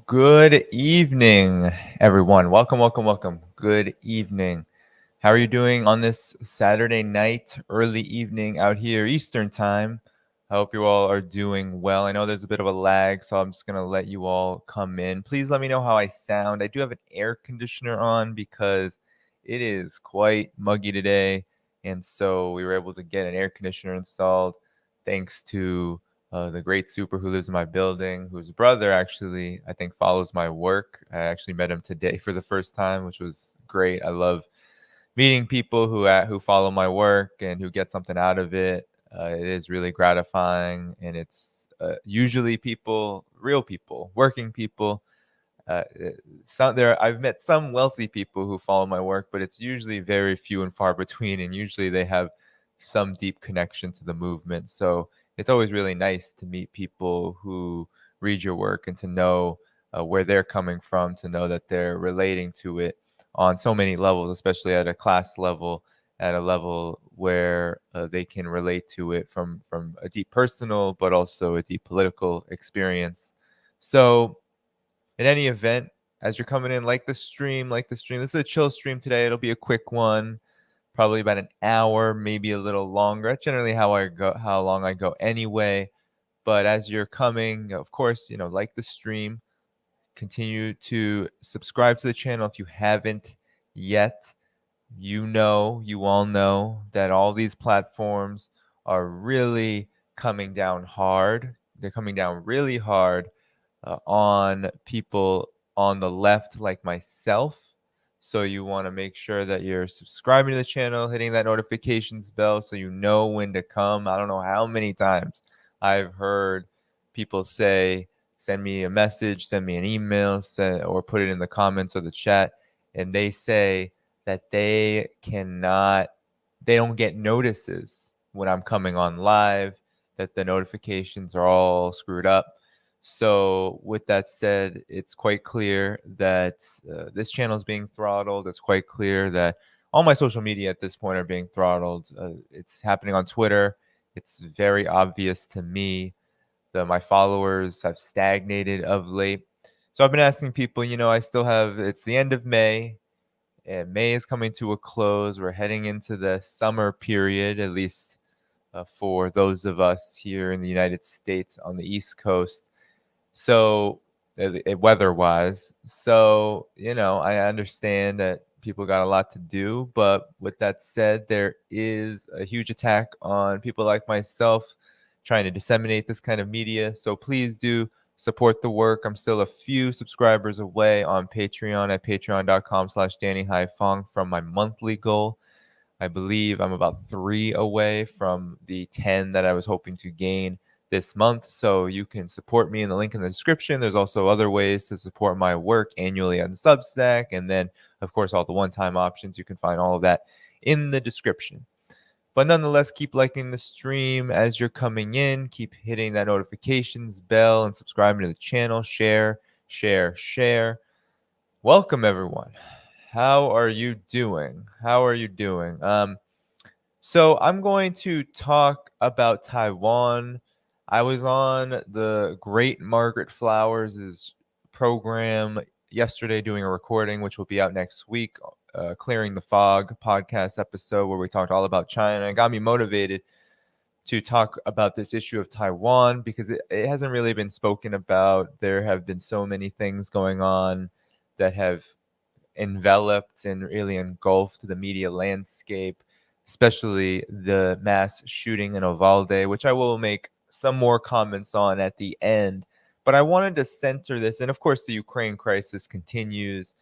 Good evening, everyone. Welcome. Good evening. How are you doing on this Saturday night, early evening out here, Eastern time? I hope you all are doing well. I know there's a bit of a lag, so I'm just going to let you all come in. Please let me know how I sound. I do have an air conditioner on because it is quite muggy today. And so we were able to get an air conditioner installed thanks to the great super who lives in my building, whose brother actually, I think, follows my work. I actually met him today for the first time, which was great. I love meeting people who follow my work and who get something out of it. It is really gratifying, and it's usually people, real people, working people. Uh, I've met some wealthy people who follow my work, but it's usually very few and far between, and usually they have some deep connection to the movement. So it's always really nice to meet people who read your work and to know where they're coming from, to know that they're relating to it on so many levels, especially at a class level, at a level where they can relate to it from a deep personal, but also a deep political experience. So in any event, as you're coming in, like the stream. This is a chill stream today. It'll be a quick one, probably about an hour, maybe a little longer. That's generally how long I go anyway. But as you're coming, of course, like the stream, continue to subscribe to the channel if you haven't yet. You all know that all these platforms are really coming down hard. They're coming down really hard on people on the left like myself. So you want to make sure that you're subscribing to the channel, hitting that notifications bell so you know when to come. I don't know how many times I've heard people say, send me a message, send me an email, or put it in the comments or the chat. And they say that they don't get notices when I'm coming on live, that the notifications are all screwed up. So, with that said, it's quite clear that this channel is being throttled. It's quite clear that all my social media at this point are being throttled. It's happening on Twitter. It's very obvious to me that my followers have stagnated of late. So, I've been asking people, it's the end of May, and May is coming to a close. We're heading into the summer period, at least for those of us here in the United States on the East Coast. So, weather-wise, so I understand that people got a lot to do, but with that said, there is a huge attack on people like myself trying to disseminate this kind of media. So please do support the work. I'm still a few subscribers away on Patreon at patreon.com/DannyDhaiphong from my monthly goal. I believe I'm about 3 away from the 10 that I was hoping to gain this month. So you can support me in the link in the description. There's also other ways to support my work annually on Substack. And then, of course, all the one-time options. You can find all of that in the description. But nonetheless, keep liking the stream as you're coming in. Keep hitting that notifications bell and subscribing to the channel. Share, share, share. Welcome, everyone. How are you doing? So I'm going to talk about Taiwan. I was on the great Margaret Flowers' program yesterday doing a recording, which will be out next week, Clearing the Fog podcast episode, where we talked all about China. It got me motivated to talk about this issue of Taiwan because it hasn't really been spoken about. There have been so many things going on that have enveloped and really engulfed the media landscape, especially the mass shooting in Uvalde, which I will make some more comments on at the end. But I wanted to center this, and of course, the Ukraine crisis continues,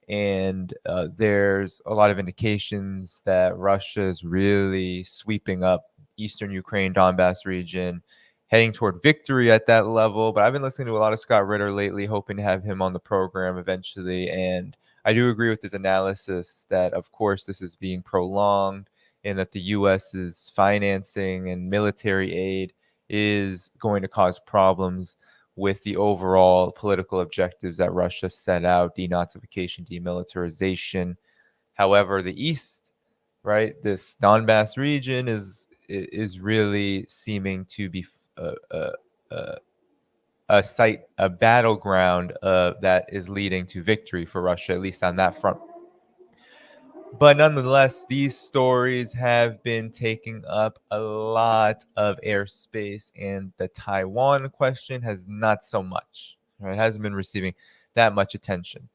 and there's a lot of indications that Russia is really sweeping up eastern Ukraine, Donbass region, heading toward victory at that level. But I've been listening to a lot of Scott Ritter lately, hoping to have him on the program eventually. And I do agree with his analysis that, of course, this is being prolonged and that the U.S.'s financing and military aid is going to cause problems with the overall political objectives that Russia set out: denazification, demilitarization. However, the East, right, this Donbass region is really seeming to be uh, uh, uh, a battleground that is leading to victory for Russia, at least on that front. But nonetheless, these stories have been taking up a lot of airspace, and the Taiwan question has not so much. Right? It hasn't been receiving that much attention.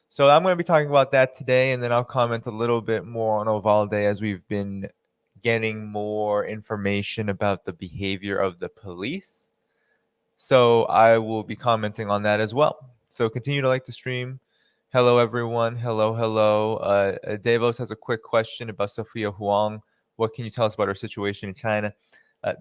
So I'm going to be talking about that today, and then I'll comment a little bit more on Uvalde as we've been getting more information about the behavior of the police. So I will be commenting on that as well. So continue to like the stream. Hello, everyone. Hello, hello. Davos has a quick question about Sophia Huang. What can you tell us about her situation in China?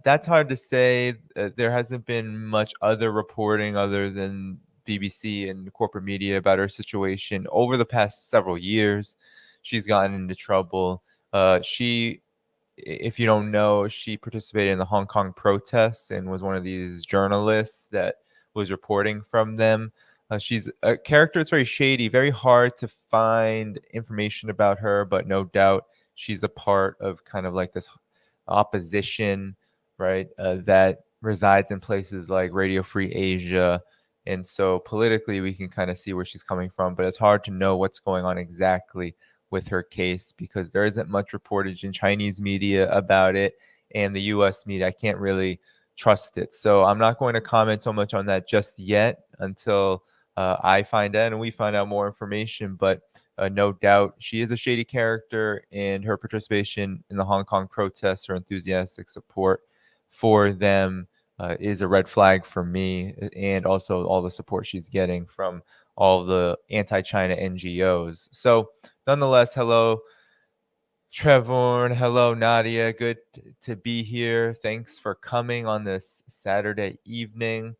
That's hard to say. There hasn't been much other reporting other than BBC and corporate media about her situation over the past several years. She's gotten into trouble. She If you don't know, she participated in the Hong Kong protests and was one of these journalists that was reporting from them. She's a character that's very shady, very hard to find information about her, but no doubt she's a part of kind of like this opposition, right, that resides in places like Radio Free Asia. And so politically, we can kind of see where she's coming from, but it's hard to know what's going on exactly with her case because there isn't much reportage in Chinese media about it, and the US media, I can't really trust it. So I'm not going to comment so much on that just yet until I find out and we find out more information. But no doubt she is a shady character, and her participation in the Hong Kong protests, her enthusiastic support for them is a red flag for me, and also all the support she's getting from all the anti-China NGOs. So nonetheless, hello, Trevor. Hello, Nadia. Good to be here. Thanks for coming on this Saturday evening.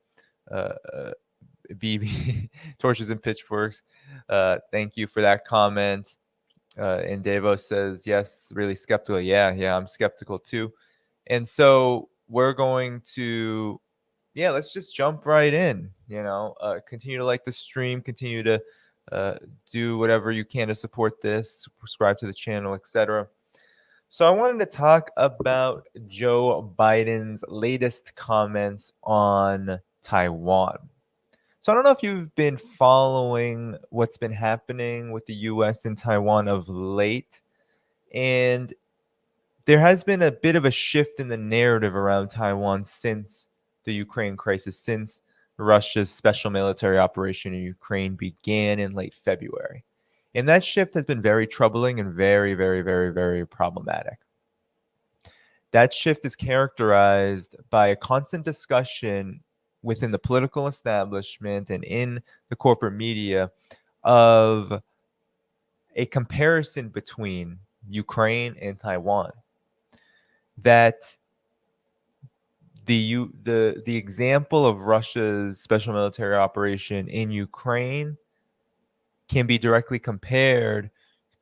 BB Torches and Pitchforks. Thank you for that comment. And Davos says, yes, really skeptical. Yeah, I'm skeptical too. And so we're going to, let's just jump right in. Continue to like the stream, continue to do whatever you can to support this, subscribe to the channel, etc. So I wanted to talk about Joe Biden's latest comments on Taiwan. So I don't know if you've been following what's been happening with the US and Taiwan of late, and there has been a bit of a shift in the narrative around Taiwan since the Ukraine crisis, since Russia's special military operation in Ukraine began in late February. And that shift has been very troubling and very, very, very, very problematic. That shift is characterized by a constant discussion within the political establishment and in the corporate media of a comparison between Ukraine and Taiwan. That the example of Russia's special military operation in Ukraine can be directly compared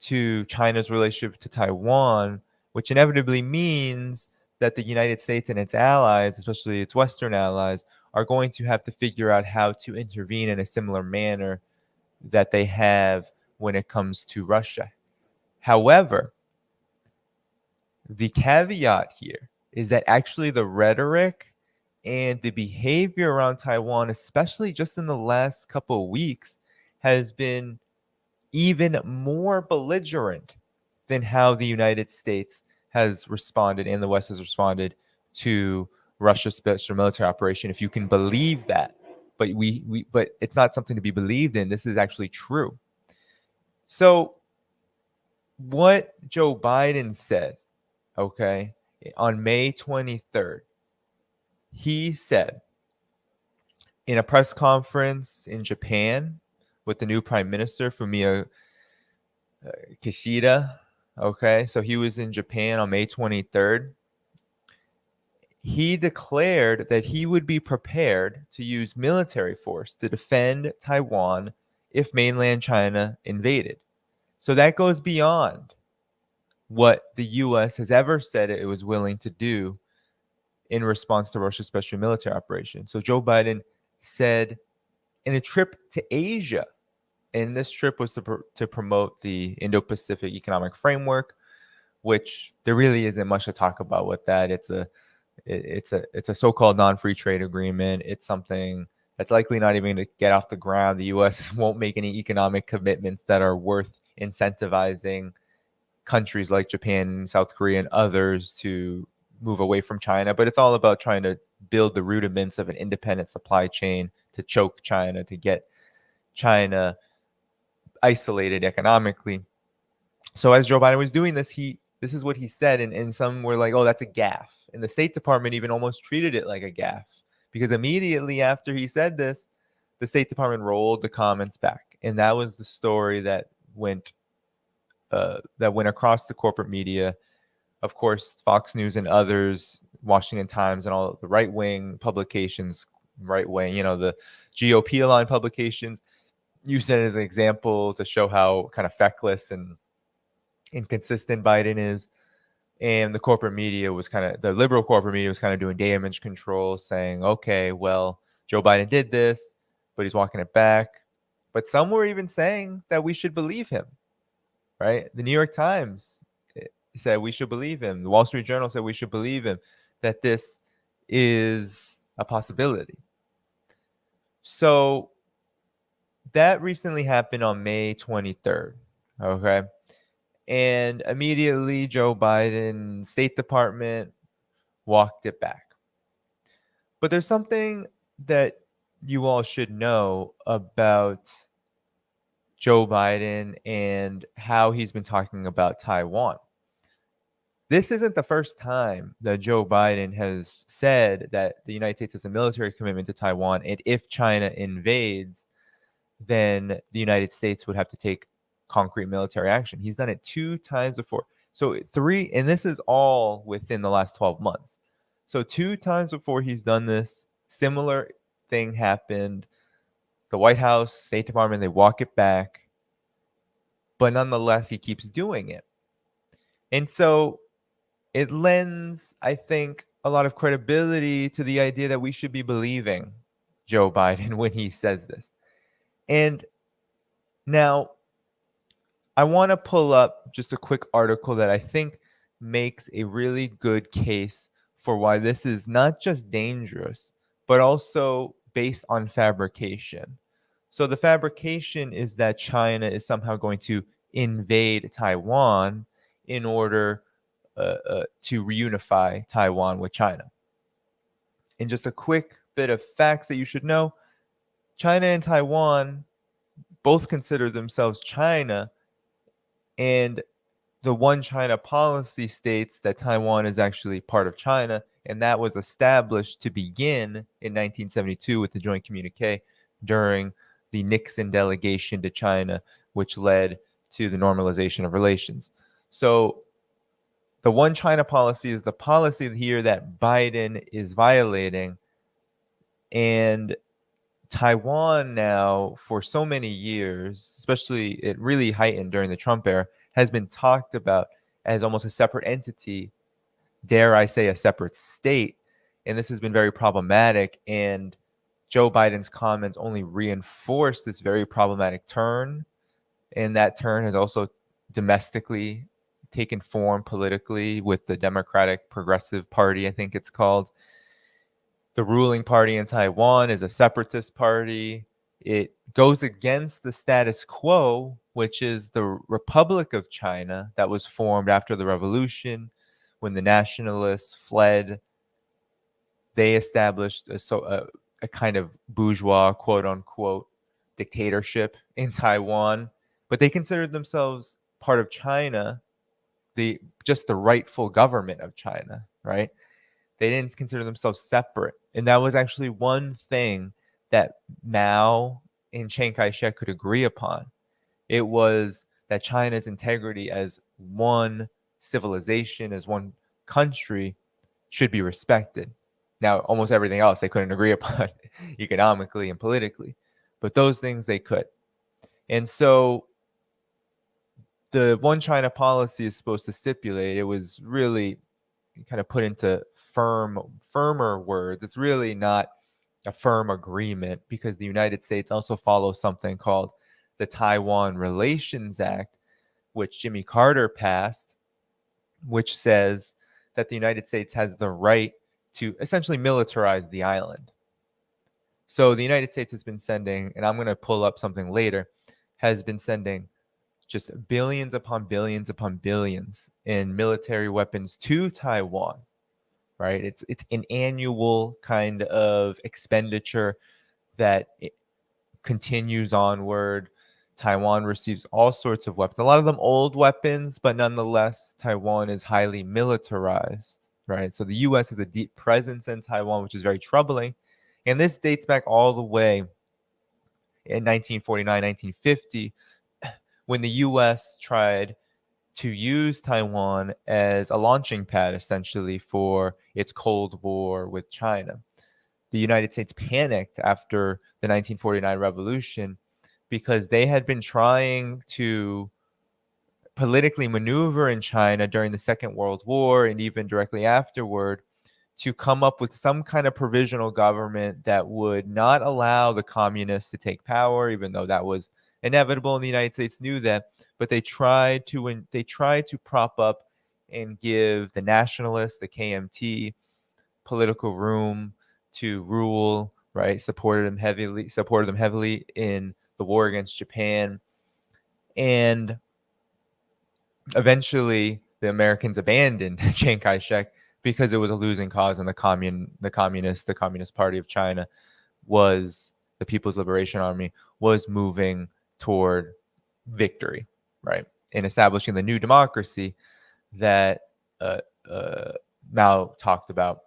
to China's relationship to Taiwan, which inevitably means that the United States and its allies, especially its Western allies, are going to have to figure out how to intervene in a similar manner that they have when it comes to Russia. However, the caveat here is that actually the rhetoric and the behavior around Taiwan, especially just in the last couple of weeks, has been even more belligerent than how the United States has responded and the West has responded to Russia's special military operation, if you can believe that. But but it's not something to be believed in. This is actually true. So what Joe Biden said, okay, on May 23rd, he said in a press conference in Japan with the new prime minister, Fumio Kishida, okay, so he was in Japan on May 23rd. He declared that he would be prepared to use military force to defend Taiwan if mainland China invaded. So that goes beyond what the U.S. has ever said it was willing to do in response to Russia's special military operation. So Joe Biden said in a trip to Asia, and this trip was to promote the Indo-Pacific Economic Framework, which there really isn't much to talk about with that. It's a so-called non-free trade agreement. It's something That's likely not even going to get off the ground. The U.S. won't make any economic commitments that are worth incentivizing countries like Japan, South Korea, and others to move away from China. But it's all about trying to build the rudiments of an independent supply chain to choke China, to get China isolated economically. So as Joe Biden was doing this, this is what he said, and some were like, "Oh, that's a gaffe." And the State Department even almost treated it like a gaffe, because immediately after he said this, the State Department rolled the comments back, and that was the story that went across the corporate media. Of course, Fox News and others, Washington Times, and all the right-wing publications, right-wing, the GOP-aligned publications, used it as an example to show how kind of feckless and inconsistent Biden is. And the corporate media was the liberal corporate media was kind of doing damage control, saying, okay, well, Joe Biden did this, but he's walking it back. But some were even saying that we should believe him, right? The New York Times said we should believe him. The Wall Street Journal said we should believe him, that this is a possibility. So that recently happened on May 23rd, okay? And immediately Joe Biden, State Department, walked it back. But there's something that you all should know about Joe Biden and how he's been talking about Taiwan. This isn't the first time that Joe Biden has said that the United States has a military commitment to Taiwan, and if China invades, then the United States would have to take concrete military action. He's done it 2 times before. So 3, and this is all within the last 12 months. So 2 times before he's done this, similar thing happened. The White House, State Department, they walk it back. But nonetheless, he keeps doing it. And so it lends, I think, a lot of credibility to the idea that we should be believing Joe Biden when he says this. And now, I want to pull up just a quick article that I think makes a really good case for why this is not just dangerous, but also based on fabrication. So the fabrication is that China is somehow going to invade Taiwan in order to reunify Taiwan with China. And just a quick bit of facts that you should know: China and Taiwan both consider themselves China, and the One China policy states that Taiwan is actually part of China, and that was established to begin in 1972 with the joint communique during the Nixon delegation to China, which led to the normalization of relations. So the One China policy is the policy here that Biden is violating. And Taiwan now, for so many years, especially it really heightened during the Trump era, has been talked about as almost a separate entity, dare I say a separate state. And this has been very problematic. And Joe Biden's comments only reinforce this very problematic turn. And that turn has also domestically taken form politically with the Democratic Progressive Party, I think it's called. The ruling party in Taiwan is a separatist party. It goes against the status quo, which is the Republic of China that was formed after the revolution when the nationalists fled. They established a kind of bourgeois, quote unquote, dictatorship in Taiwan, but they considered themselves part of China, just the rightful government of China, right? They didn't consider themselves separate. And that was actually one thing that Mao and Chiang Kai-shek could agree upon. It was that China's integrity as one civilization, as one country, should be respected. Now, almost everything else they couldn't agree upon economically and politically, but those things they could. And so the One China policy is supposed to stipulate, it was really kind of put into firmer words. It's really not a firm agreement, because the United States also follows something called the Taiwan Relations Act, which Jimmy Carter passed, which says that the United States has the right to essentially militarize the island. So the United States has been sending, and I'm going to pull up something later, has been sending just billions upon billions upon billions in military weapons to Taiwan, right? It's an annual kind of expenditure that continues onward. Taiwan receives all sorts of weapons, a lot of them old weapons, but nonetheless, Taiwan is highly militarized, right? So the US has a deep presence in Taiwan, which is very troubling. And this dates back all the way in 1949, 1950, when the US tried to use Taiwan as a launching pad, essentially, for its Cold War with China. The United States panicked after the 1949 revolution because they had been trying to politically maneuver in China during the Second World War and even directly afterward to come up with some kind of provisional government that would not allow the communists to take power, even though that was inevitable, and the United States knew that. But they tried to prop up and give the nationalists, the KMT, political room to rule. Right, supported them heavily in the war against Japan, and eventually the Americans abandoned Chiang Kai-shek because it was a losing cause, and the Communist Party of China was the People's Liberation Army was moving toward victory, right, in establishing the new democracy that uh, uh, Mao talked about.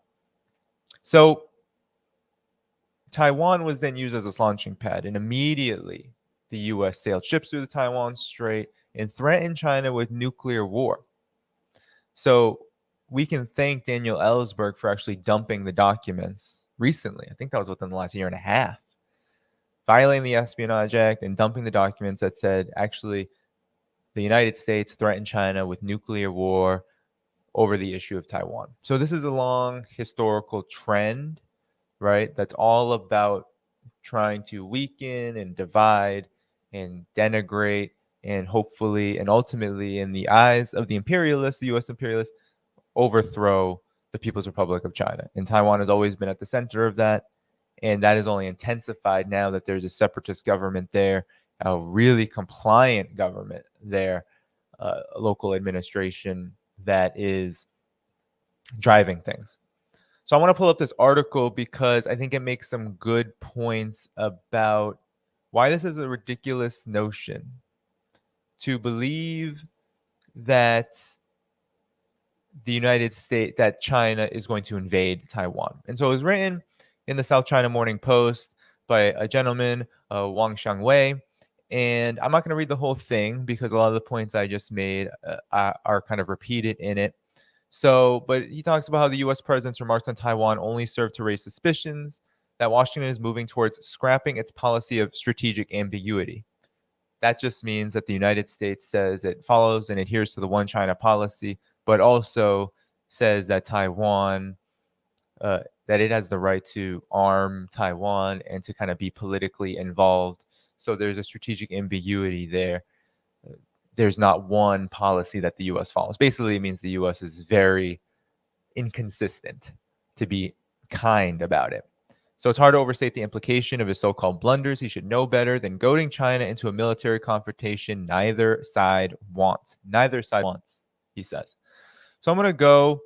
So Taiwan was then used as a launching pad, and immediately the U.S. sailed ships through the Taiwan Strait and threatened China with nuclear war. So we can thank Daniel Ellsberg for actually dumping the documents recently. I think that was within the last year and a half, violating the Espionage Act and dumping the documents that said actually the United States threatened China with nuclear war over the issue of Taiwan. So this is a long historical trend, right? That's all about trying to weaken and divide and denigrate and hopefully and ultimately, in the eyes of the imperialists, the US imperialists, overthrow the People's Republic of China. And Taiwan has always been at the center of that. And that is only intensified now that there's a separatist government there, a really compliant government there, a local administration that is driving things. So I want to pull up this article because I think it makes some good points about why this is a ridiculous notion to believe that the United States, that China is going to invade Taiwan. And so it was written in the South China Morning Post by a gentleman, Wang Xiangwei. And I'm not going to read the whole thing because a lot of the points I just made are kind of repeated in it. So, but he talks about how the U.S. president's remarks on Taiwan only serve to raise suspicions that Washington is moving towards scrapping its policy of strategic ambiguity. That just means that the United States says it follows and adheres to the one China policy, but also says that Taiwan, that it has the right to arm Taiwan and to kind of be politically involved. So there's a strategic ambiguity there. There's not one policy that the U.S. follows. Basically, it means the U.S. is very inconsistent, to be kind about it. So it's hard to overstate the implication of his so-called blunders. He should know better than goading China into a military confrontation neither side wants. Neither side wants, he says. So I'm going to go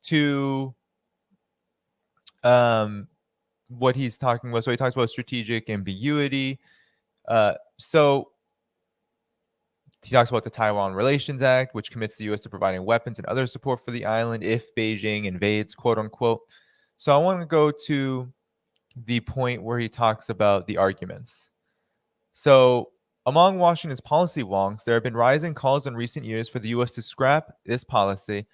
to what he's talking about. So he talks about strategic ambiguity. So he talks about the Taiwan Relations Act, which commits the U.S. to providing weapons and other support for the island if Beijing invades, quote unquote. So I want to go to the point where he talks about the arguments. So among Washington's policy wonks, there have been rising calls in recent years for the U.S. to scrap this policy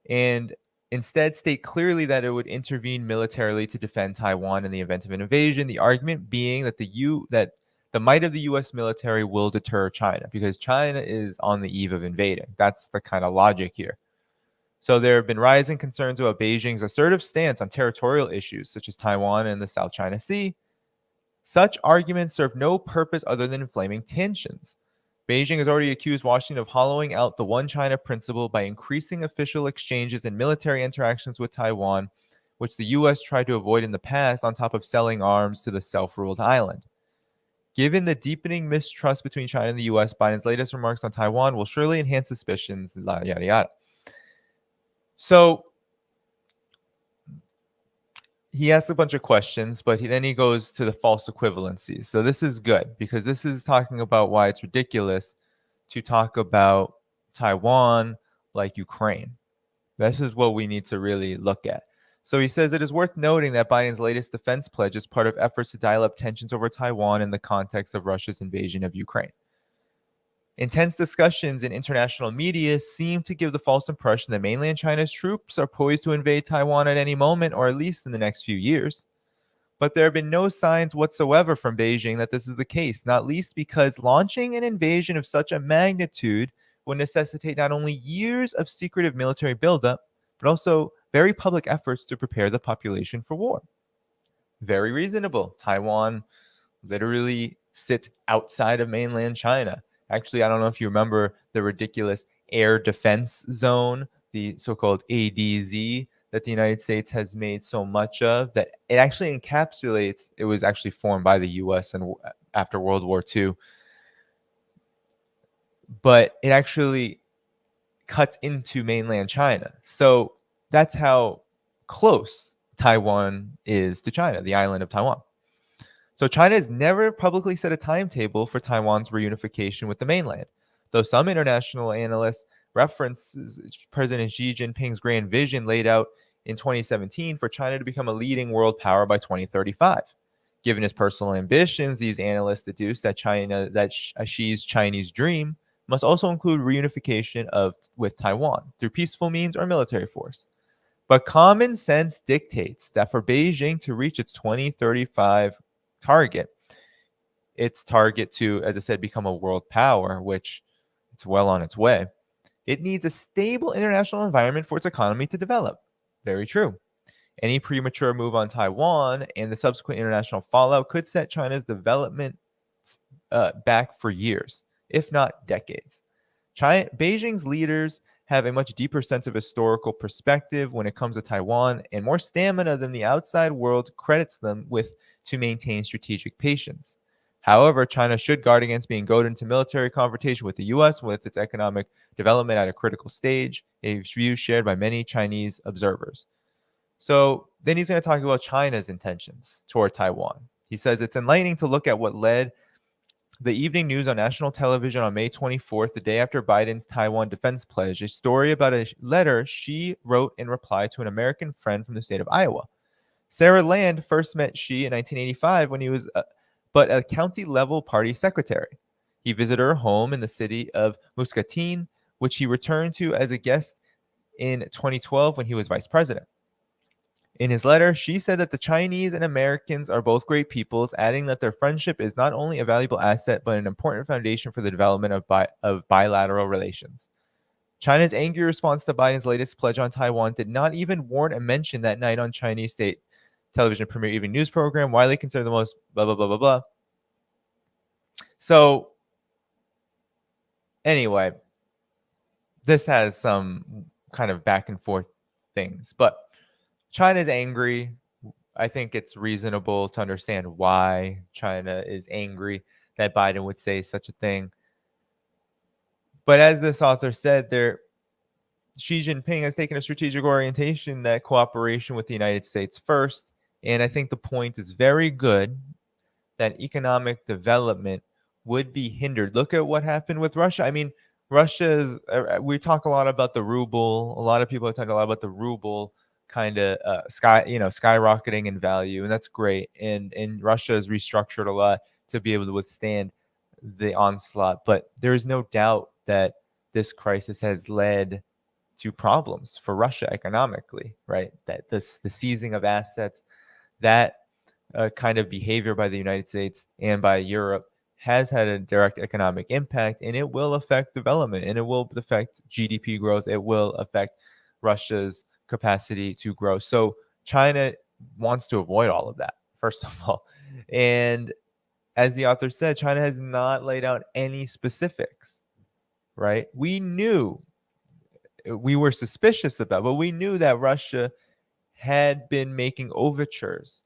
and instead state clearly that it would intervene militarily to defend Taiwan in the event of an invasion. The argument being that the might of the U.S. military will deter China because China is on the eve of invading. That's the kind of logic here. So there have been rising concerns about Beijing's assertive stance on territorial issues such as Taiwan and the South China Sea. Such arguments serve no purpose other than inflaming tensions. Beijing has already accused Washington of hollowing out the one China principle by increasing official exchanges and military interactions with Taiwan, which the U.S. tried to avoid in the past on top of selling arms to the self-ruled island. Given the deepening mistrust between China and the U.S., Biden's latest remarks on Taiwan will surely enhance suspicions, yada, yada. So he asks a bunch of questions, but then he goes to the false equivalencies. So this is good because this is talking about why it's ridiculous to talk about Taiwan like Ukraine. This is what we need to really look at. So he says it is worth noting that Biden's latest defense pledge is part of efforts to dial up tensions over Taiwan in the context of Russia's invasion of Ukraine. Intense discussions in international media seem to give the false impression that mainland China's troops are poised to invade Taiwan at any moment, or at least in the next few years. But there have been no signs whatsoever from Beijing that this is the case, not least because launching an invasion of such a magnitude would necessitate not only years of secretive military buildup, but also very public efforts to prepare the population for war. Very reasonable. Taiwan literally sits outside of mainland China. Actually, I don't know if you remember the ridiculous air defense zone, the so-called ADZ, that the United States has made so much of, that it actually encapsulates, it was actually formed by the US and after World War II, but it actually cuts into mainland China. So that's how close Taiwan is to China, the island of Taiwan. So China has never publicly set a timetable for Taiwan's reunification with the mainland, though some international analysts references President Xi Jinping's grand vision laid out in 2017 for China to become a leading world power by 2035. Given his personal ambitions, these analysts deduce that Xi's Chinese dream must also include reunification with Taiwan through peaceful means or military force. But common sense dictates that for Beijing to reach its 2035 its target to, as I said, become a world power, which it's well on its way, it needs a stable international environment for its economy to develop. Very true. Any premature move on Taiwan and the subsequent international fallout could set China's development back for years, if not decades. Beijing's leaders have a much deeper sense of historical perspective when it comes to Taiwan and more stamina than the outside world credits them with to maintain strategic patience. However, China should guard against being goaded into military confrontation with the U.S. with its economic development at a critical stage, a view shared by many Chinese observers. So then he's going to talk about China's intentions toward Taiwan. He says it's enlightening to look at what led the evening news on national television on May 24th, the day after Biden's Taiwan defense pledge, a story about a letter she wrote in reply to an American friend from the state of Iowa. Sarah Land first met Xi in 1985 when he was but a county-level party secretary. He visited her home in the city of Muscatine, which he returned to as a guest in 2012 when he was vice president. In his letter, Xi said that the Chinese and Americans are both great peoples, adding that their friendship is not only a valuable asset, but an important foundation for the development of bilateral relations. China's angry response to Biden's latest pledge on Taiwan did not even warrant a mention that night on Chinese state television premier evening news program, widely considered the most blah, blah, blah, blah, blah. So, anyway, this has some kind of back and forth things, but China is angry. I think it's reasonable to understand why China is angry that Biden would say such a thing. But as this author said, Xi Jinping has taken a strategic orientation that cooperation with the United States first. And I think the point is very good that economic development would be hindered. Look at what happened with Russia. I mean, we talk a lot about the ruble. A lot of people have talked a lot about the ruble kind of skyrocketing in value, and that's great. And Russia has restructured a lot to be able to withstand the onslaught. But there is no doubt that this crisis has led to problems for Russia economically, right? That the seizing of assets, that kind of behavior by the United States and by Europe has had a direct economic impact, and it will affect development, and it will affect GDP growth. It will affect Russia's capacity to grow. So China wants to avoid all of that, first of all. And as the author said, China has not laid out any specifics, right? We were suspicious about, but we knew that Russia had been making overtures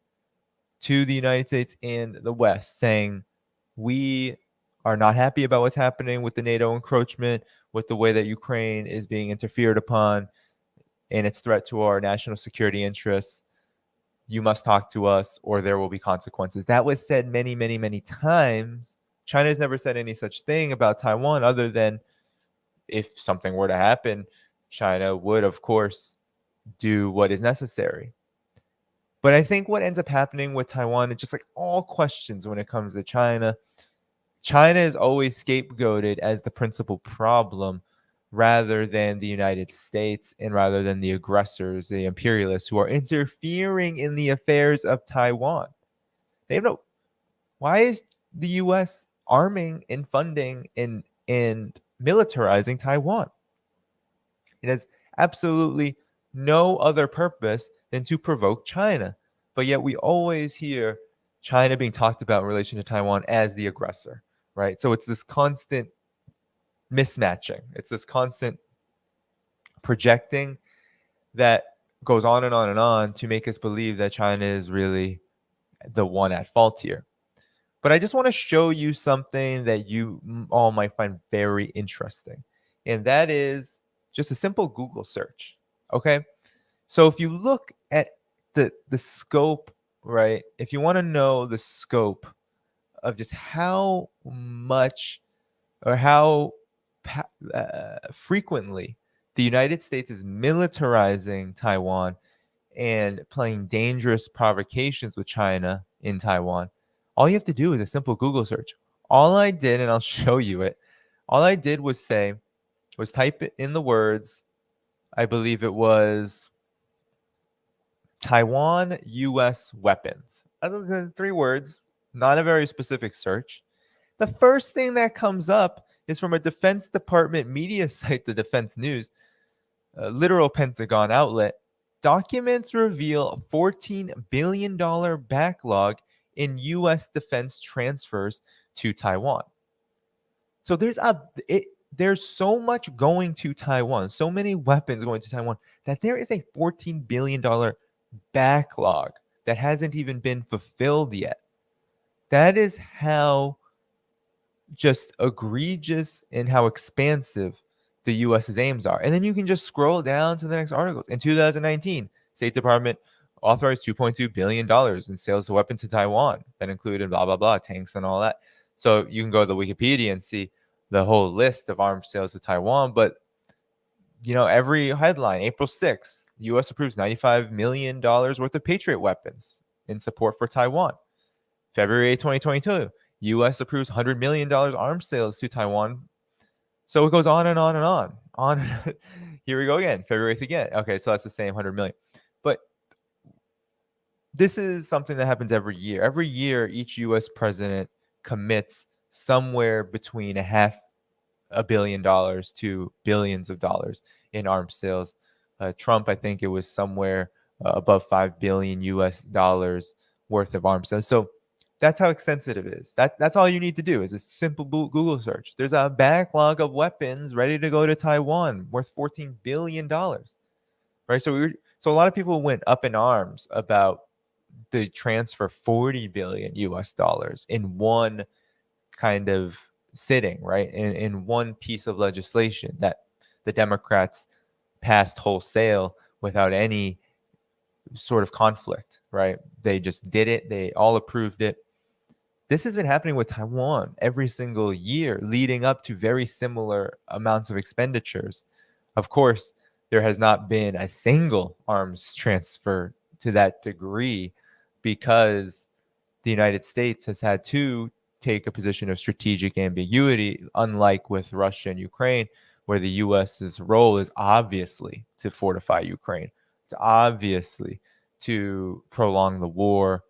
to the United States and the West, saying, we are not happy about what's happening with the NATO encroachment, with the way that Ukraine is being interfered upon and its threat to our national security interests. You must talk to us or there will be consequences. That was said many, many, many times. China has never said any such thing about Taiwan other than if something were to happen, China would, of course, do what is necessary. But I think what ends up happening with Taiwan is just like all questions when it comes to China. China is always scapegoated as the principal problem rather than the United States and rather than the aggressors, the imperialists who are interfering in the affairs of Taiwan. They have no. Why is the US arming and funding and militarizing Taiwan? It has absolutely no other purpose than to provoke China. But yet we always hear China being talked about in relation to Taiwan as the aggressor, right? So it's this constant mismatching. It's this constant projecting that goes on and on and on to make us believe that China is really the one at fault here. But I just want to show you something that you all might find very interesting. And that is just a simple Google search. Okay. So if you look at the scope, right? If you want to know the scope of just how much or how frequently the United States is militarizing Taiwan and playing dangerous provocations with China in Taiwan, all you have to do is a simple Google search. All I did, and I'll show you it, all I did was type it in the words, I believe it was Taiwan US weapons. Other than 3 words, not a very specific search. The first thing that comes up is from a Defense Department media site, the Defense News, a literal Pentagon outlet. Documents reveal a $14 billion backlog in U.S. defense transfers to Taiwan. So there's so much going to Taiwan, so many weapons going to Taiwan, that there is a $14 billion backlog that hasn't even been fulfilled yet. That is how just egregious and how expansive the U.S.'s aims are. And then you can just scroll down to the next articles. In 2019, State Department authorized $2.2 billion in sales of weapons to Taiwan. That included blah, blah, blah, tanks and all that. So you can go to the Wikipedia and see the whole list of arms sales to Taiwan. But, every headline, April 6th, the U.S. approves $95 million worth of Patriot weapons in support for Taiwan. February 8, 2022, U.S. approves $100 million arms sales to Taiwan. So it goes on and on and on. Here we go again. February 8th again. Okay, so that's the same 100 million. But this is something that happens every year. Every year, each U.S. president commits somewhere between $500 million to billions of dollars in arms sales. Trump, I think it was somewhere above $5 billion US dollars worth of arms sales. So that's how extensive it is. That's all you need to do is a simple Google search. There's a backlog of weapons ready to go to Taiwan worth $14 billion, right? So a lot of people went up in arms about the transfer 40 billion US dollars in one kind of sitting, right? In one piece of legislation that the Democrats passed wholesale without any sort of conflict, right? They just did it. They all approved it. This has been happening with Taiwan every single year leading up to very similar amounts of expenditures. Of course, there has not been a single arms transfer to that degree because the United States has had to take a position of strategic ambiguity, unlike with Russia and Ukraine, where the US's role is obviously to fortify Ukraine. It's obviously to prolong the war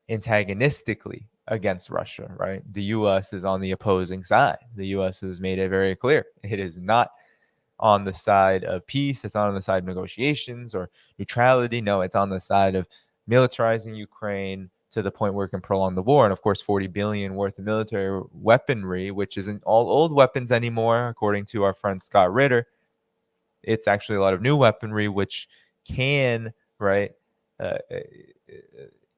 antagonistically against Russia, right? The US is on the opposing side. The US has made it very clear. It is not on the side of peace. It's not on the side of negotiations or neutrality. No, it's on the side of militarizing Ukraine to the point where it can prolong the war. And of course, 40 billion worth of military weaponry, which isn't all old weapons anymore, according to our friend Scott Ritter. It's actually a lot of new weaponry, which can right,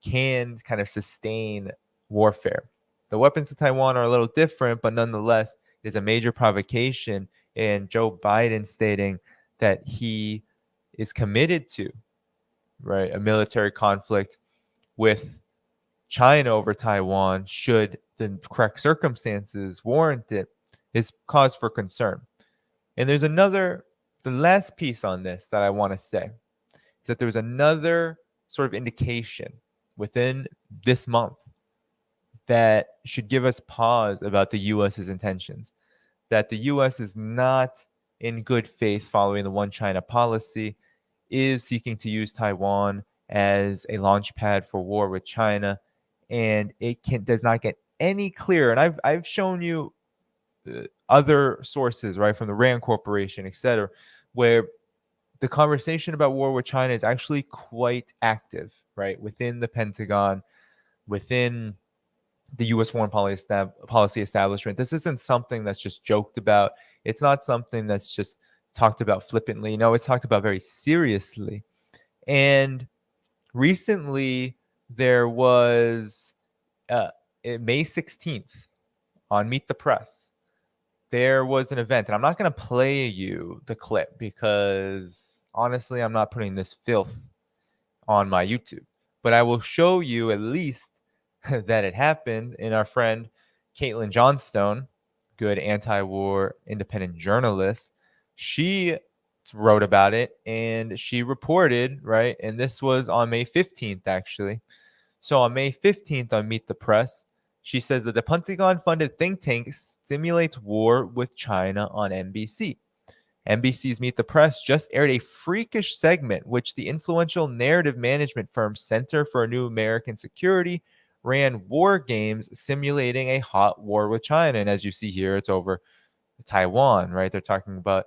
can kind of sustain warfare. The weapons to Taiwan are a little different, but nonetheless, it is a major provocation. And Joe Biden stating that he is committed to, right, a military conflict with China over Taiwan should the correct circumstances warrant it is cause for concern. And there's the last piece on this that I want to say is that there was another sort of indication within this month that should give us pause about the US's intentions, that the US is not in good faith following the one China policy, is seeking to use Taiwan as a launch pad for war with China, and does not get any clearer. And I've shown you other sources, right, from the Rand Corporation, etc., where the conversation about war with China is actually quite active, right, within the Pentagon, within the U.S. foreign policy establishment. This isn't something that's just joked about. It's not something that's just talked about flippantly. No, it's talked about very seriously. And recently, there was May 16th on Meet the Press. There was an event, and I'm not going to play you the clip because honestly, I'm not putting this filth on my YouTube, but I will show you at least that it happened. And our friend Caitlin Johnstone, good anti-war independent journalist, she wrote about it and she reported, right? And this was on May 15th, actually. So on May 15th on Meet the Press, she says that the Pentagon-funded think tank simulates war with China on NBC. NBC's Meet the Press just aired a freakish segment which the influential narrative management firm Center for a New American Security ran war games simulating a hot war with China. And as you see here, it's over Taiwan, right? They're talking about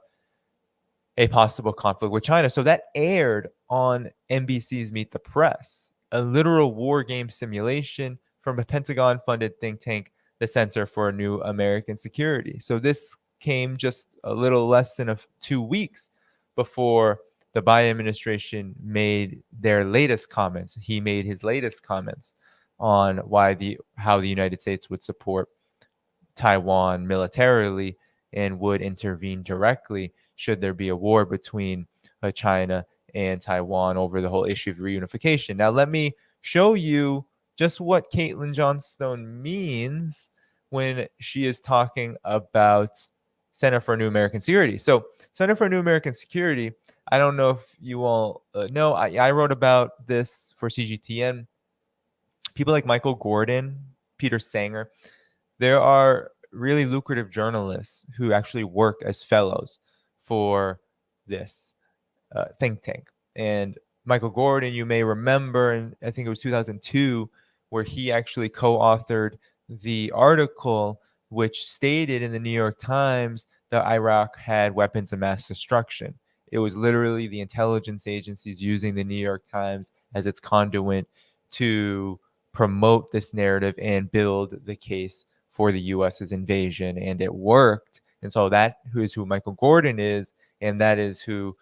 a possible conflict with China. So that aired on NBC's Meet the Press, a literal war game simulation from a Pentagon-funded think tank, the Center for a New American Security. So this came just a little less than 2 weeks before the Biden administration made their latest comments. He made his latest comments on how the United States would support Taiwan militarily and would intervene directly should there be a war between China and Taiwan over the whole issue of reunification. Now, let me show you just what Caitlin Johnstone means when she is talking about Center for New American Security. So, Center for New American Security, I don't know if you all know, I wrote about this for CGTN. People like Michael Gordon, Peter Sanger, there are really lucrative journalists who actually work as fellows for this think tank. And Michael Gordon, you may remember, and I think it was 2002, where he actually co-authored the article which stated in the New York Times that Iraq had weapons of mass destruction. It was literally the intelligence agencies using the New York Times as its conduit to promote this narrative and build the case for the US's invasion, and it worked. And so that is who Michael Gordon is, and that is who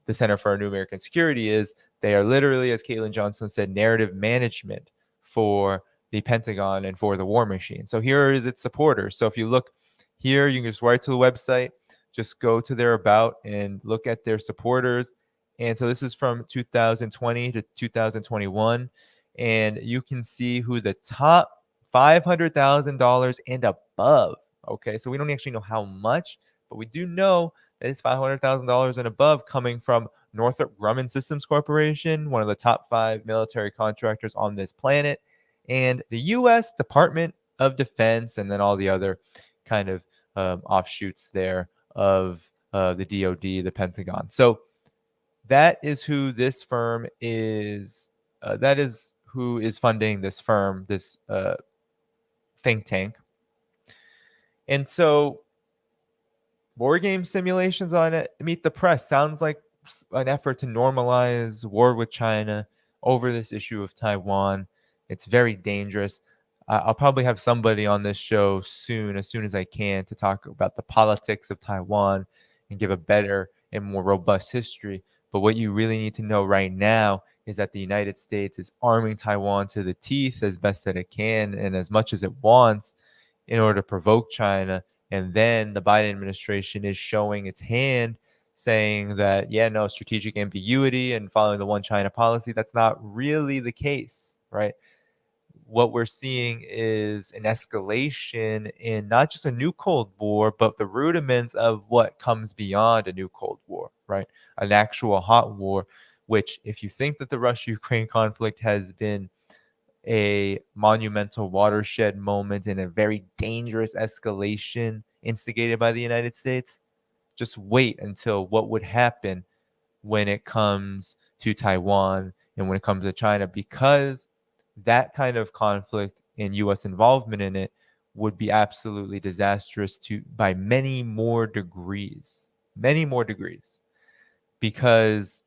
the Center for New American Security is. They are literally, as Caitlin Johnstone said, narrative management for the Pentagon and for the war machine. So here is its supporters. So if you look here, you can just write to the website, just go to their about and look at their supporters. And so this is from 2020 to 2021. And you can see who the top $500,000 and above. Okay, so we don't actually know how much, but we do know that it's $500,000 and above coming from Northrop Grumman Systems Corporation, one of the top 5 military contractors on this planet, and the U.S. Department of Defense, and then all the other kind of offshoots there of the DoD, the Pentagon. So that is who this firm is. That is who is funding this firm, this think tank. And so war game simulations on it, Meet the Press sounds like an effort to normalize war with China over this issue of Taiwan. It's very dangerous. I'll probably have somebody on this show soon, as soon as I can, to talk about the politics of Taiwan and give a better and more robust history. But what you really need to know right now is that the United States is arming Taiwan to the teeth as best that it can and as much as it wants in order to provoke China. And then the Biden administration is showing its hand, saying that, yeah, no, strategic ambiguity and following the one China policy. That's not really the case, right? What we're seeing is an escalation in not just a new Cold War, but the rudiments of what comes beyond a new Cold War, right? An actual hot war, which, if you think that the Russia Ukraine conflict has been a monumental watershed moment and a very dangerous escalation instigated by the United States, just wait until what would happen when it comes to Taiwan and when it comes to China, because that kind of conflict and US involvement in it would be absolutely disastrous to by many more degrees. Many more degrees. Because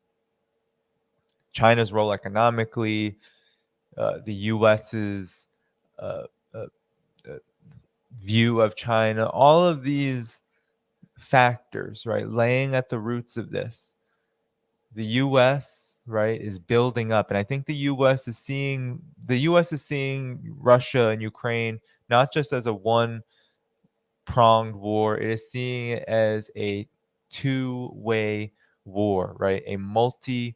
China's role economically, the US's uh, uh, uh, view of China, all of these factors, right, laying at the roots of this. The US, right, is building up, and I think the US is seeing Russia and Ukraine not just as a one pronged war, it is seeing it as a two-way war, right? A multi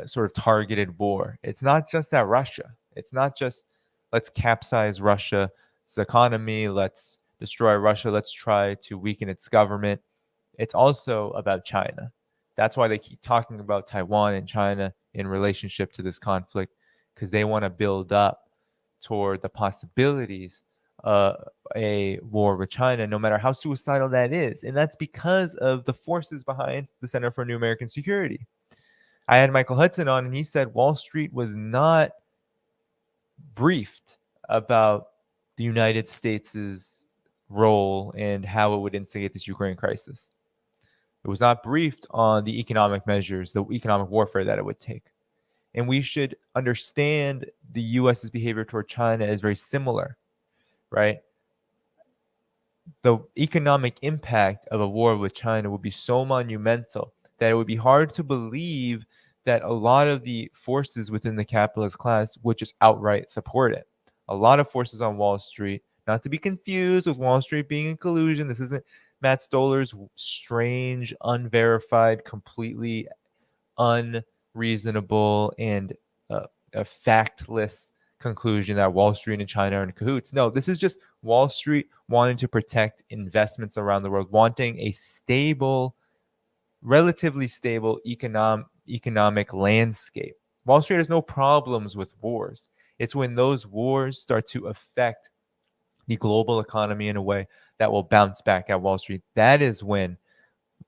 sort of targeted war. It's not just at Russia. It's not just let's capsize Russia's economy, let's destroy Russia, let's try to weaken its government. It's also about China. That's why they keep talking about Taiwan and China in relationship to this conflict, because they want to build up toward the possibilities of a war with China, no matter how suicidal that is. And that's because of the forces behind the Center for New American Security. I had Michael Hudson on, and he said Wall Street was not briefed about the United States' role and how it would instigate this Ukraine crisis. It was not briefed on the economic measures, the economic warfare that it would take. And we should understand the US's behavior toward China is very similar, right? The economic impact of a war with China would be so monumental that it would be hard to believe that a lot of the forces within the capitalist class would just outright support it. A lot of forces on Wall Street, not to be confused with Wall Street being in collusion. This isn't Matt Stoller's strange, unverified, completely unreasonable, and a factless conclusion that Wall Street and China are in cahoots. No, this is just Wall Street wanting to protect investments around the world, wanting a stable, relatively stable economic landscape. Wall Street has no problems with wars. It's when those wars start to affect the global economy in a way that will bounce back at Wall Street. That is when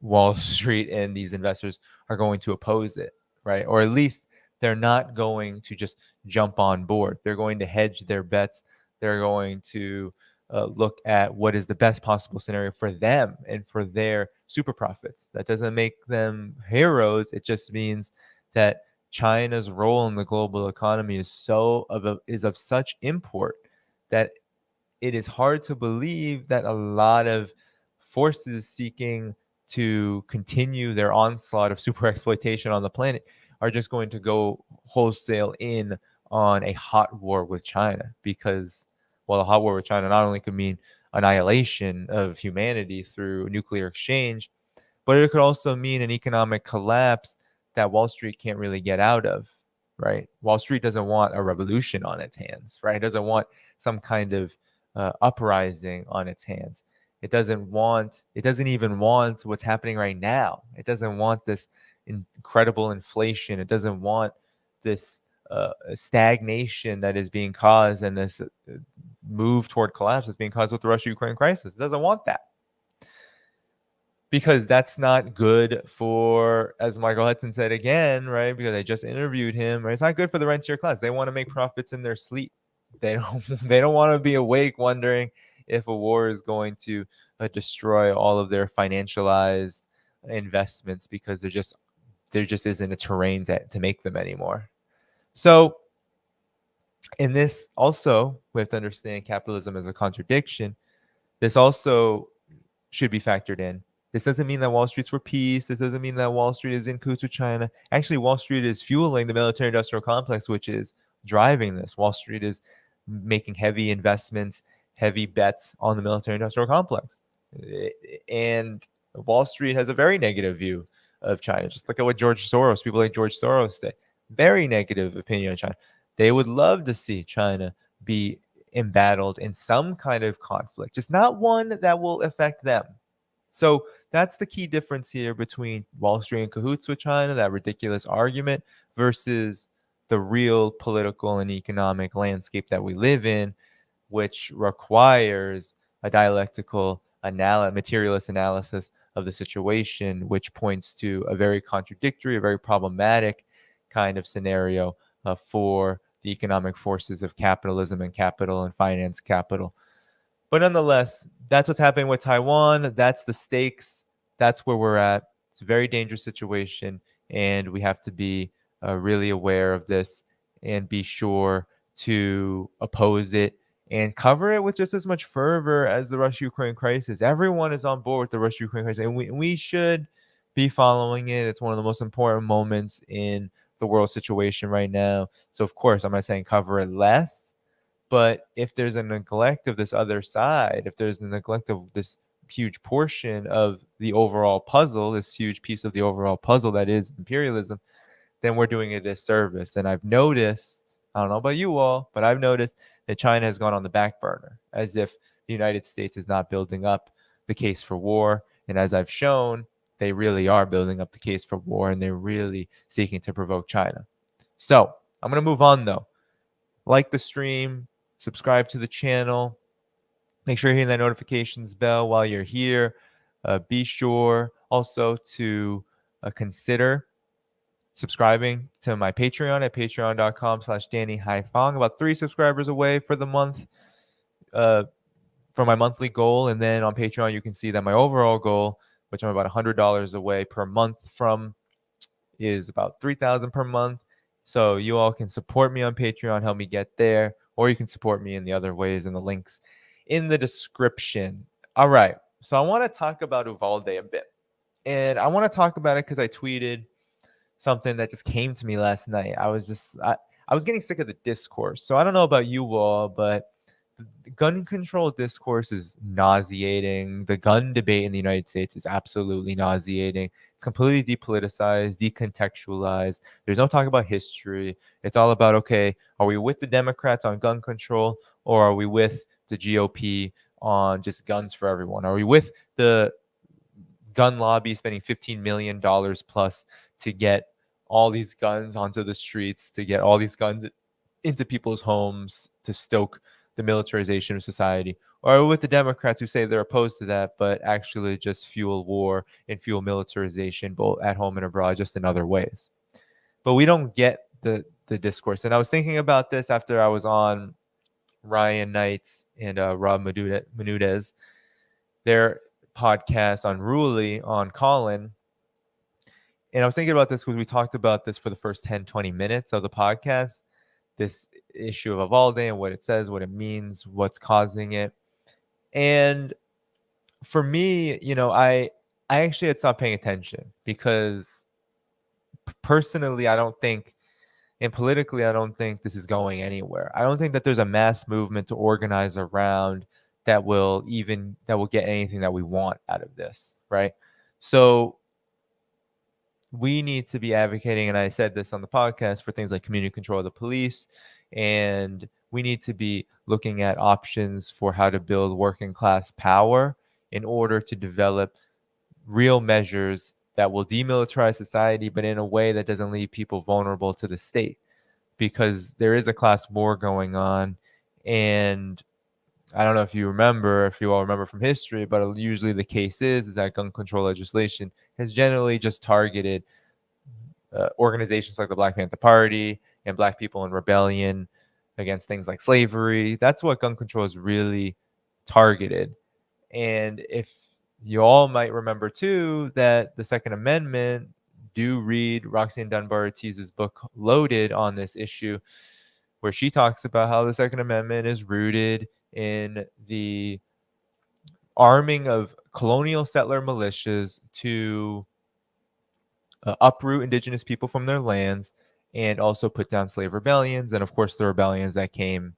Wall Street and these investors are going to oppose it, right? Or at least they're not going to just jump on board. They're going to hedge their bets. They're going to look at what is the best possible scenario for them and for their super profits. That doesn't make them heroes. It just means that China's role in the global economy is of such import that it is hard to believe that a lot of forces seeking to continue their onslaught of super exploitation on the planet are just going to go wholesale in on a hot war with China, because, well, a hot war with China not only could mean annihilation of humanity through nuclear exchange, but it could also mean an economic collapse that Wall Street can't really get out of, right? Wall Street doesn't want a revolution on its hands, right? It doesn't want some kind of uprising on its hands. It doesn't even want what's happening right now. It doesn't want this incredible inflation. It doesn't want this stagnation that is being caused and this move toward collapse that's being caused with the Russia-Ukraine crisis. It doesn't want that, because that's not good for, as Michael Hudson said again, right? Because I just interviewed him, right? It's not good for the rentier class. They want to make profits in their sleep. They don't want to be awake wondering if a war is going to destroy all of their financialized investments, because there just isn't a terrain to make them anymore. So in this also, we have to understand capitalism as a contradiction. This also should be factored in. This doesn't mean that Wall Street's for peace. This doesn't mean that Wall Street is in cahoots with China. Actually, Wall Street is fueling the military-industrial complex, which is driving this. Wall Street is making heavy investments, heavy bets on the military-industrial complex. And Wall Street has a very negative view of China. Just look at what people like George Soros say. Very negative opinion on China. They would love to see China be embattled in some kind of conflict, just not one that will affect them. So that's the key difference here between Wall Street in cahoots with China, that ridiculous argument, versus the real political and economic landscape that we live in, which requires a dialectical materialist analysis of the situation, which points to a very contradictory, a very problematic kind of scenario for the economic forces of capitalism and capital and finance capital. But nonetheless, that's what's happening with Taiwan. That's the stakes. That's where we're at. It's a very dangerous situation, and we have to be really aware of this and be sure to oppose it and cover it with just as much fervor as the Russia-Ukraine crisis. Everyone is on board with the Russia-Ukraine crisis, and we should be following it. It's one of the most important moments in the world situation right now. So, of course, I'm not saying cover it less, but if there's a neglect of this other side, if there's a neglect of this huge portion of the overall puzzle, this huge piece of the overall puzzle that is imperialism, then we're doing a disservice. And I've noticed, I don't know about you all, but I've noticed that China has gone on the back burner, as if the United States is not building up the case for war. And as I've shown, they really are building up the case for war, and they're really seeking to provoke China. So I'm going to move on, though. Like the stream, subscribe to the channel. Make sure you're hitting that notifications bell while you're here. Be sure also to consider subscribing to my Patreon at patreon.com/DannyHaiphong. About 3 subscribers away for the month for my monthly goal. And then on Patreon, you can see that my overall goal, which I'm about $100 away per month from, is about $3,000 per month. So you all can support me on Patreon, help me get there, or you can support me in the other ways in the links in the description. All right. So I want to talk about Uvalde a bit. And I want to talk about it because I tweeted something that just came to me last night. I was getting sick of the discourse. So I don't know about you all, but the gun control discourse is nauseating. The gun debate in the United States is absolutely nauseating. It's completely depoliticized, decontextualized. There's no talk about history. It's all about, okay, are we with the Democrats on gun control, or are we with the GOP on just guns for everyone? Are we with the gun lobby spending $15 million plus to get all these guns onto the streets, to get all these guns into people's homes, to stoke the militarization of society? Or with the Democrats who say they're opposed to that, but actually just fuel war and fuel militarization both at home and abroad, just in other ways? But we don't get the discourse. And I was thinking about this after I was on Ryan Knight's and Rob Menudez, their podcast on Ruli on Colin. And I was thinking about this because we talked about this for the first 10-20 minutes of the podcast, this issue of Uvalde and what it says, what it means, what's causing it. And for me, I actually had stopped paying attention because personally, I don't think, and politically, I don't think this is going anywhere. I don't think that there's a mass movement to organize around that will get anything that we want out of this, right? So we need to be advocating, and I said this on the podcast, for things like community control of the police, and we need to be looking at options for how to build working class power in order to develop real measures that will demilitarize society, but in a way that doesn't leave people vulnerable to the state, because there is a class war going on. And I don't know if you all remember from history, but usually the case is that gun control legislation has generally just targeted organizations like the Black Panther Party and Black people in rebellion against things like slavery. That's what gun control is really targeted. And if you all might remember too, that the Second Amendment, do read Roxanne Dunbar-Ortiz's book Loaded on this issue, where she talks about how the Second Amendment is rooted in the arming of colonial settler militias to uproot indigenous people from their lands and also put down slave rebellions. And of course, the rebellions that came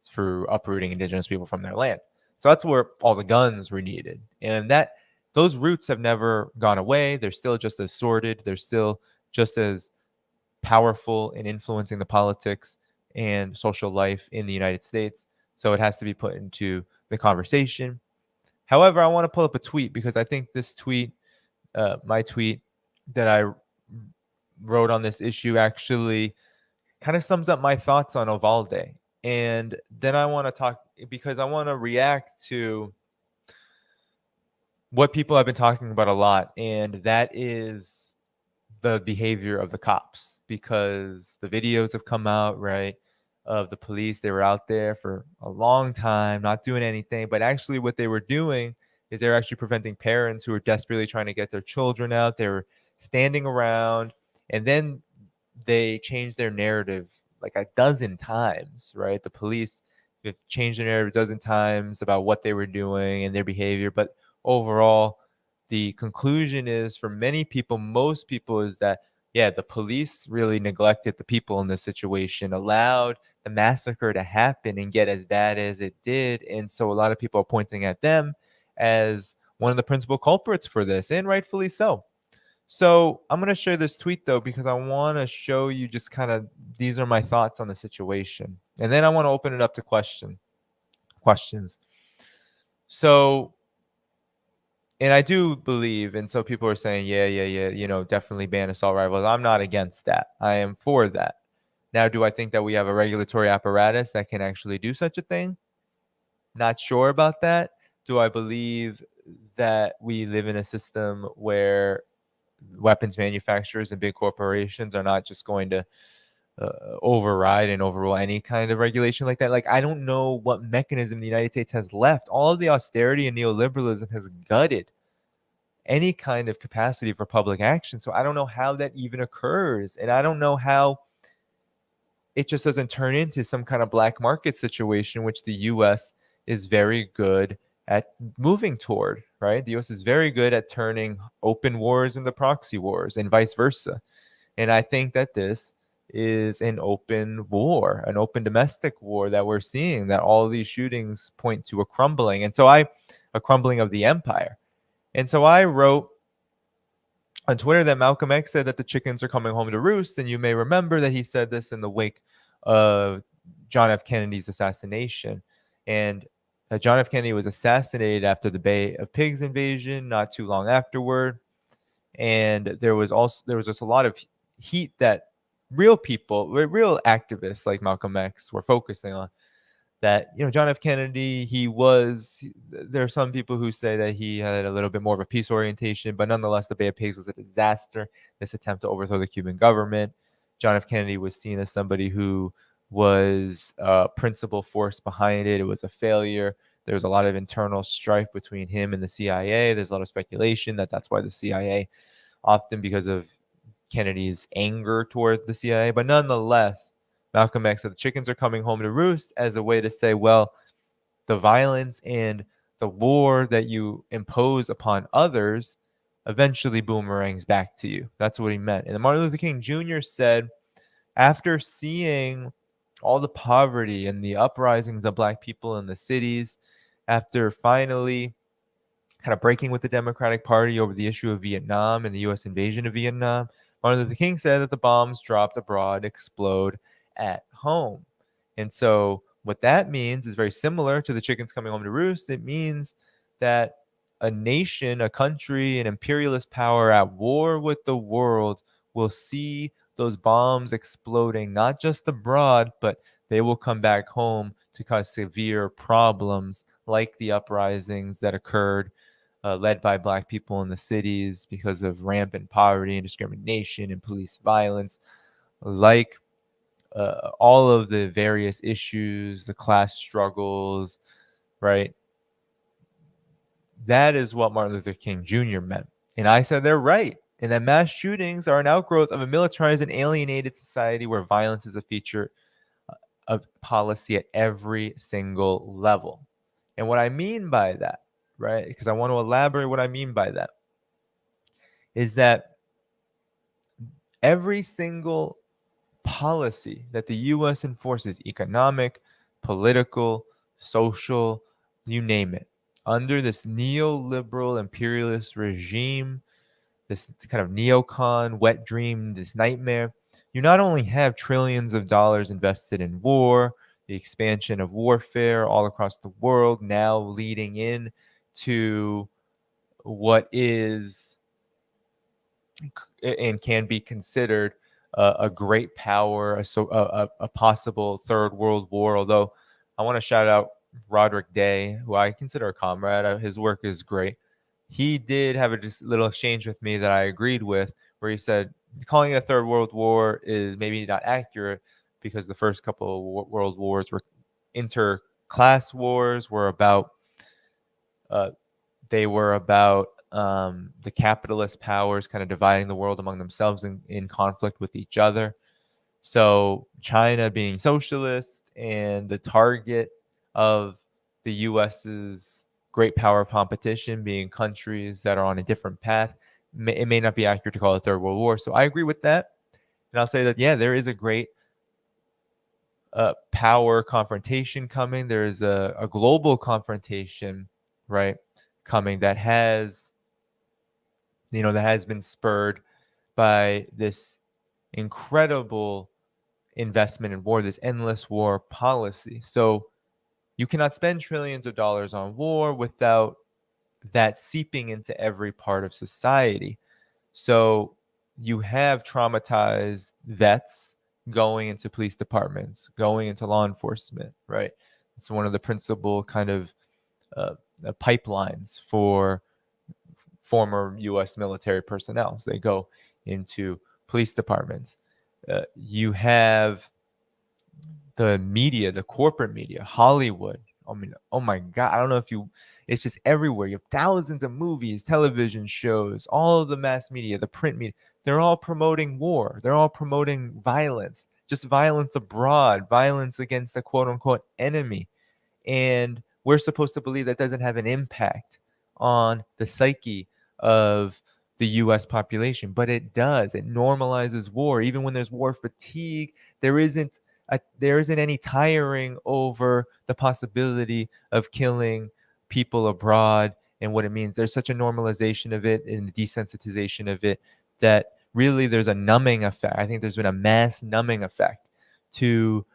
through uprooting indigenous people from their land. So that's where all the guns were needed. And that those roots have never gone away. They're still just as sordid. They're still just as powerful in influencing the politics and social life in the United States. So it has to be put into the conversation. However, I want to pull up a tweet because I think this tweet, my tweet that I wrote on this issue, actually kind of sums up my thoughts on Uvalde. And then I want to talk because I want to react to what people have been talking about a lot, and that is the behavior of the cops, because the videos have come out, right, of the police. They were out there for a long time, not doing anything, but actually what they were doing is they're actually preventing parents who are desperately trying to get their children out. They were standing around, and then they changed their narrative like a dozen times, right? The police have changed their narrative a dozen times about what they were doing and their behavior, but overall, the conclusion is for many people, most people, is that, yeah, the police really neglected the people in this situation, allowed the massacre to happen and get as bad as it did. And so a lot of people are pointing at them as one of the principal culprits for this, and rightfully so. So I'm going to share this tweet, though, because I want to show you just kind of these are my thoughts on the situation. And then I want to open it up to questions. So, and I do believe, and so people are saying, yeah, definitely ban assault rifles. I'm not against that. I am for that. Now, do I think that we have a regulatory apparatus that can actually do such a thing? Not sure about that. Do I believe that we live in a system where weapons manufacturers and big corporations are not just going to override and overrule any kind of regulation like that? Like, I don't know what mechanism the United States has left. All of the austerity and neoliberalism has gutted any kind of capacity for public action. So I don't know how that even occurs. And I don't know how it just doesn't turn into some kind of black market situation, which the US is very good at moving toward, right? The US is very good at turning open wars into proxy wars and vice versa. And I think that this is an open war, an open domestic war that we're seeing, that all of these shootings point to a crumbling. And so a crumbling of the empire. And so I wrote on Twitter that Malcolm X said that the chickens are coming home to roost. And you may remember that he said this in the wake of John F. Kennedy's assassination. And John F. Kennedy was assassinated after the Bay of Pigs invasion, not too long afterward. And there was just a lot of heat that real people, real activists like Malcolm X were focusing on. That, John F. Kennedy, there are some people who say that he had a little bit more of a peace orientation, but nonetheless, the Bay of Pigs was a disaster, this attempt to overthrow the Cuban government. John F. Kennedy was seen as somebody who was a principal force behind it. It was a failure. There was a lot of internal strife between him and the CIA. There's a lot of speculation that that's why the CIA, often because of Kennedy's anger toward the CIA, but nonetheless, Malcolm X said the chickens are coming home to roost as a way to say, well, the violence and the war that you impose upon others eventually boomerangs back to you. That's what he meant. And Martin Luther King Jr. said, after seeing all the poverty and the uprisings of Black people in the cities, after finally kind of breaking with the Democratic Party over the issue of Vietnam and the U.S. invasion of Vietnam, Martin Luther King said that the bombs dropped abroad explode at home. And so what that means is very similar to the chickens coming home to roost. It means that a nation, a country, an imperialist power at war with the world will see those bombs exploding, not just abroad, but they will come back home to cause severe problems like the uprisings that occurred led by Black people in the cities because of rampant poverty and discrimination and police violence, like all of the various issues, the class struggles, right? That is what Martin Luther King Jr. meant. And I said they're right. And that mass shootings are an outgrowth of a militarized and alienated society where violence is a feature of policy at every single level. And what I mean by that, right? Because I want to elaborate what I mean by that is that every single policy that the US enforces, economic, political, social, you name it, under this neoliberal imperialist regime, this kind of neocon wet dream, this nightmare, you not only have trillions of dollars invested in war, the expansion of warfare all across the world, now leading in to what is and can be considered a great power, a possible third world war. Although I want to shout out Roderick Day, who I consider a comrade. His work is great. He did have a just little exchange with me that I agreed with, where he said calling it a third world war is maybe not accurate because the first couple of world wars were interclass wars, were about uh, they were about the capitalist powers kind of dividing the world among themselves in conflict with each other. So China being socialist and the target of the US's great power competition being countries that are on a different path, it may not be accurate to call it a third world war. So I agree with that. And I'll say that, yeah, there is a great power confrontation coming. There is a global confrontation, right, coming that has that has been spurred by this incredible investment in war, this endless war policy. So you cannot spend trillions of dollars on war without that seeping into every part of society. So you have traumatized vets going into police departments, going into law enforcement, right? It's one of the principal kind of pipelines for former U.S. military personnel. So they go into police departments. You have the media, the corporate media, Hollywood. I mean, oh my God, I don't know if it's just everywhere. You have thousands of movies, television shows, all of the mass media, the print media. They're all promoting war. They're all promoting violence, just violence abroad, violence against the quote unquote enemy. And we're supposed to believe that doesn't have an impact on the psyche of the US population, but it does. It normalizes war. Even when there's war fatigue, there isn't any tiring over the possibility of killing people abroad and what it means. There's such a normalization of it and desensitization of it that really there's a numbing effect. I think there's been a mass numbing effect to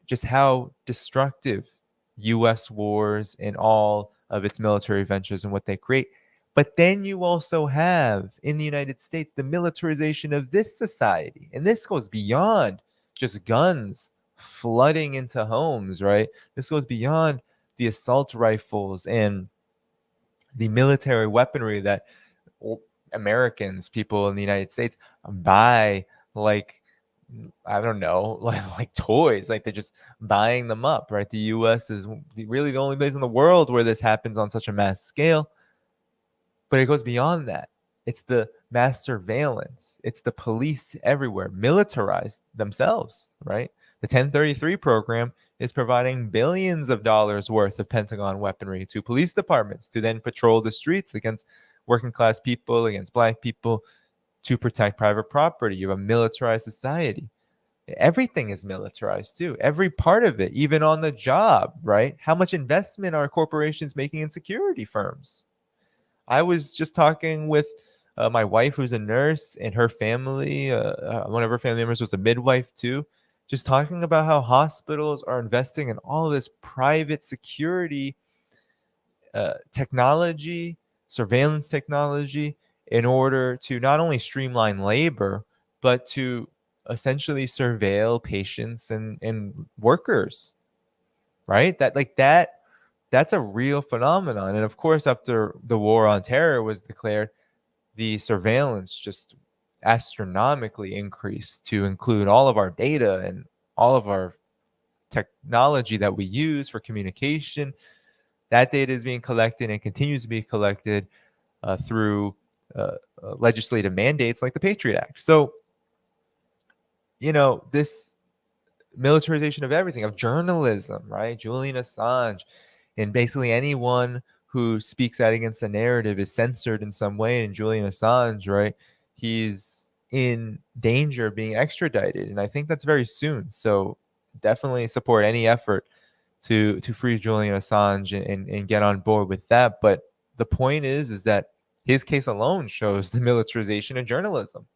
just how destructive US wars and all of its military ventures and what they create. But then you also have in the United States the militarization of this society. And this goes beyond just guns flooding into homes, right? This goes beyond the assault rifles and the military weaponry that Americans, people in the United States, buy like I don't know, like toys, like they're just buying them up, right? The U.S. is really the only place in the world where this happens on such a mass scale, but it goes beyond that. It's the mass surveillance. It's the police everywhere, militarized themselves, right? The 1033 program is providing billions of dollars worth of Pentagon weaponry to police departments to then patrol the streets against working class people, against black people, to protect private property. You have a militarized society. Everything is militarized too. Every part of it, even on the job, right? How much investment are corporations making in security firms? I was just talking with my wife, who's a nurse, and her family. One of her family members was a midwife too. Just talking about how hospitals are investing in all of this private security technology, surveillance technology, in order to not only streamline labor, but to essentially surveil patients and workers, right? That's a real phenomenon. And of course, after the war on terror was declared, the surveillance just astronomically increased to include all of our data and all of our technology that we use for communication. That data is being collected and continues to be collected through legislative mandates like the Patriot Act. So, this militarization of everything, of journalism, right? Julian Assange, and basically anyone who speaks out against the narrative is censored in some way. And Julian Assange, right, he's in danger of being extradited, and I think that's very soon. So definitely support any effort to free Julian Assange and get on board with that. But the point is that his case alone shows the militarization of journalism,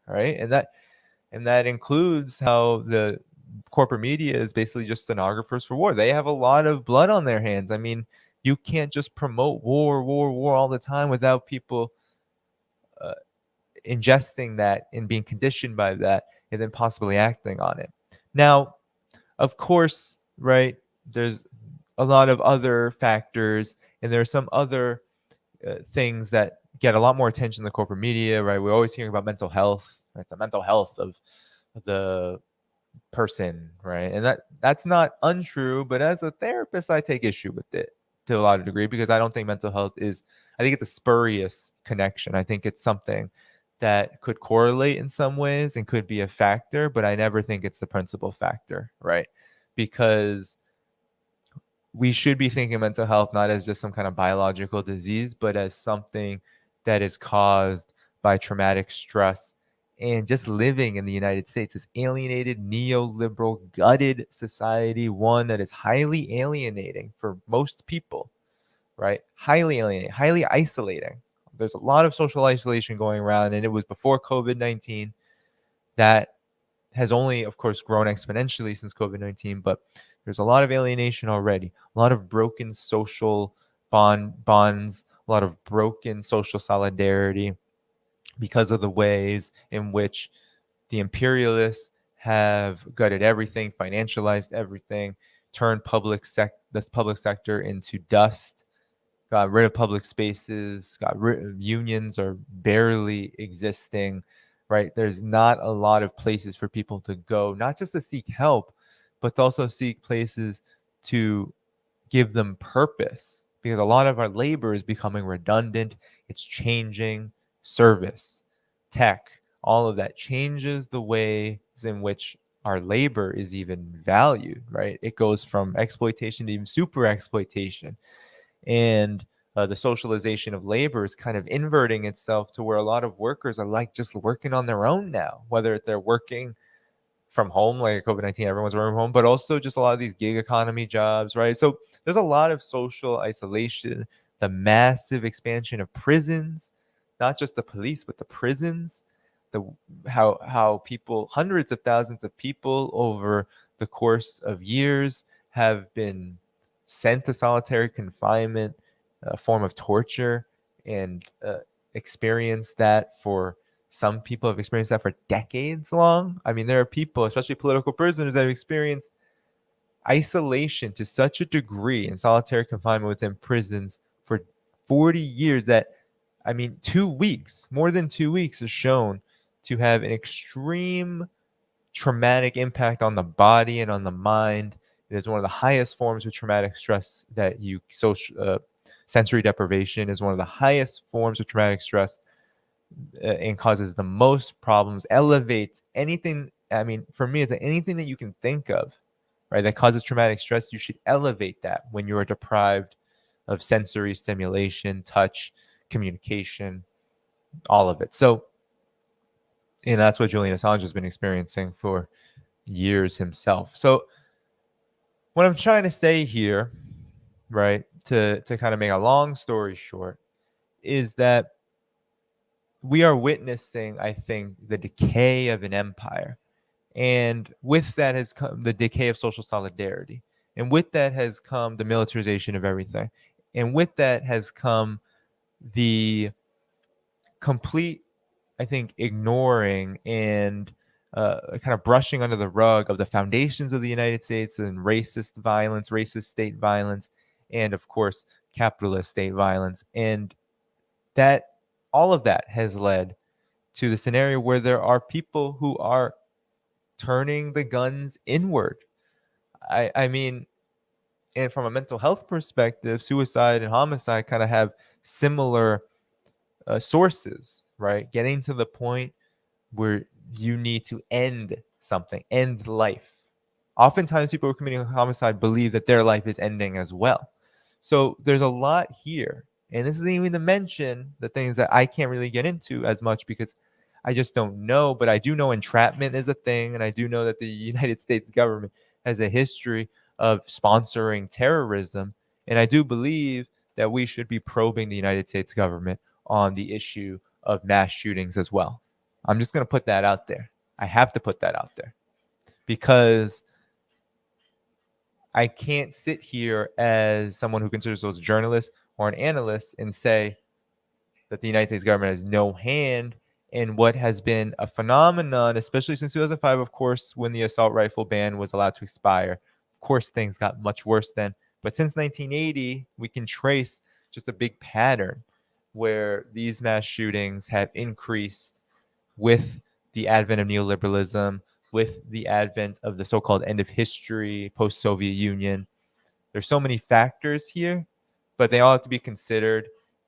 right? And that includes how the corporate media is basically just stenographers for war. They have a lot of blood on their hands. I mean, you can't just promote war all the time without people uh, ingesting that and being conditioned by that and then possibly acting on it. Now, of course, right, there's a lot of other factors, and there are some other things that get a lot more attention in the corporate media, right? We're always hearing about mental health, right? The mental health of the person, right? And that's not untrue, but as a therapist, I take issue with it to a lot of degree because I don't think mental health is, I think it's a spurious connection. I think it's something that could correlate in some ways and could be a factor, but I never think it's the principal factor, right? Because we should be thinking mental health not as just some kind of biological disease, but as something that is caused by traumatic stress and just living in the United States, this alienated, neoliberal, gutted society, one that is highly alienating for most people, right? Highly alienating, highly isolating. There's a lot of social isolation going around, and it was before COVID-19 that has only, of course, grown exponentially since COVID-19, but there's a lot of alienation already, a lot of broken social bonds, a lot of broken social solidarity because of the ways in which the imperialists have gutted everything, financialized everything, turned the public sector into dust, got rid of public spaces, got rid of unions are barely existing, right? There's not a lot of places for people to go, not just to seek help, but to also seek places to give them purpose, because a lot of our labor is becoming redundant. It's changing. Service, tech, all of that changes the ways in which our labor is even valued, right? It goes from exploitation to even super exploitation. And the socialization of labor is kind of inverting itself to where a lot of workers are like just working on their own now, whether they're working from home, like COVID-19, everyone's working from home, but also just a lot of these gig economy jobs, right? So there's a lot of social isolation, the massive expansion of prisons, not just the police, but the prisons, the how people, hundreds of thousands of people over the course of years have been sent to solitary confinement, a form of torture, and experienced that for some people have experienced that for decades long. I mean, there are people, especially political prisoners, that have experienced isolation to such a degree in solitary confinement within prisons for 40 years that, I mean, 2 weeks, more than 2 weeks is shown to have an extreme traumatic impact on the body and on the mind. It is one of the highest forms of traumatic stress that sensory deprivation is one of the highest forms of traumatic stress and causes the most problems, elevates anything. I mean, for me, it's anything that you can think of, right, that causes traumatic stress. You should elevate that when you are deprived of sensory stimulation, touch, communication, all of it. So, and that's what Julian Assange has been experiencing for years himself. So, what I'm trying to say here, right, to kind of make a long story short, is that we are witnessing, I think, the decay of an empire. And with that has come the decay of social solidarity. And with that has come the militarization of everything. And with that has come the complete, I think, ignoring and kind of brushing under the rug of the foundations of the United States and racist violence, racist state violence, and of course, capitalist state violence. And that all of that has led to the scenario where there are people who are turning the guns inward. I mean, and from a mental health perspective, suicide and homicide kind of have similar sources, right? Getting to the point where you need to end something, end life. Oftentimes, people who are committing homicide believe that their life is ending as well. So there's a lot here. And this isn't even to mention the things that I can't really get into as much because I just don't know. But I do know entrapment is a thing. And I do know that the United States government has a history of sponsoring terrorism. And I do believe that we should be probing the United States government on the issue of mass shootings as well. I'm just going to put that out there. I have to put that out there because I can't sit here as someone who considers themselves a journalist or an analyst and say that the United States government has no hand in what has been a phenomenon, especially since 2005, of course, when the assault rifle ban was allowed to expire. Of course, things got much worse then. But since 1980, we can trace just a big pattern where these mass shootings have increased with the advent of neoliberalism, with the advent of the so-called end of history, post-Soviet Union. There's so many factors here, but they all have to be considered.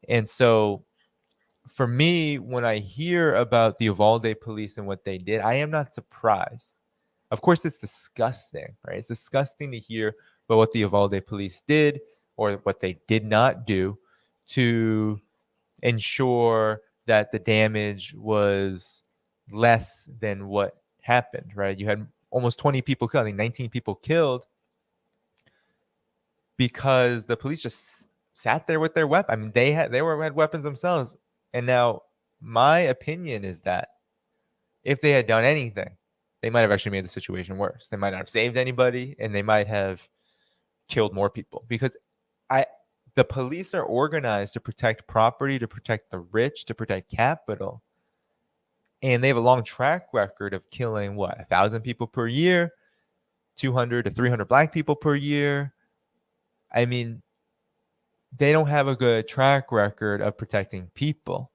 And so for me, when I hear about the Uvalde police and what they did, I am not surprised. Of course, it's disgusting, right? It's disgusting to hear about what the Uvalde police did or what they did not do to ensure that the damage was less than what happened, right? You had almost 20 people killed, I think 19 people killed because the police just sat there with their weapon. I mean, had weapons themselves. And now my opinion is that if they had done anything, they might have actually made the situation worse. They might not have saved anybody and they might have killed more people because I the police are organized to protect property, to protect the rich, to protect capital. And they have a long track record of killing 1,000 people per year, 200 to 300 black people per year. I mean, they don't have a good track record of protecting people.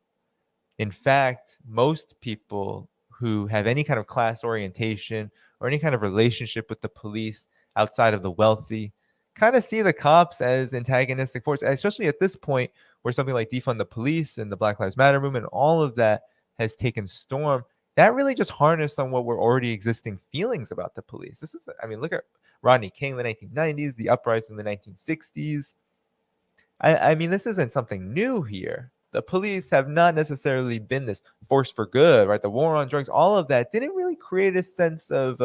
In fact, most people who have any kind of class orientation or any kind of relationship with the police outside of the wealthy kind of see the cops as antagonistic force, especially at this point where something like defund the police and the Black Lives Matter movement, all of that has taken storm. That really just harnessed on what were already existing feelings about the police. This is, I mean, look at Rodney King in the 1990s, the uprising in the 1960s. I mean, this isn't something new here. The police have not necessarily been this force for good, right? The war on drugs, all of that didn't really create a sense of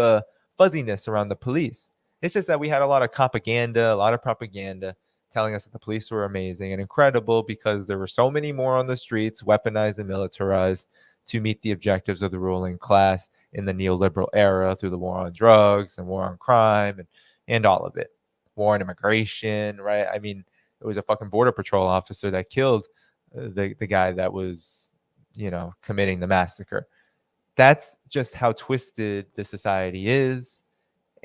fuzziness around the police. It's just that we had a lot of propaganda telling us that the police were amazing and incredible because there were so many more on the streets, weaponized and militarized to meet the objectives of the ruling class in the neoliberal era through the war on drugs and war on crime and all of it. War on immigration, right? I mean, it was a fucking border patrol officer that killed the guy that was, committing the massacre. That's just how twisted the society is.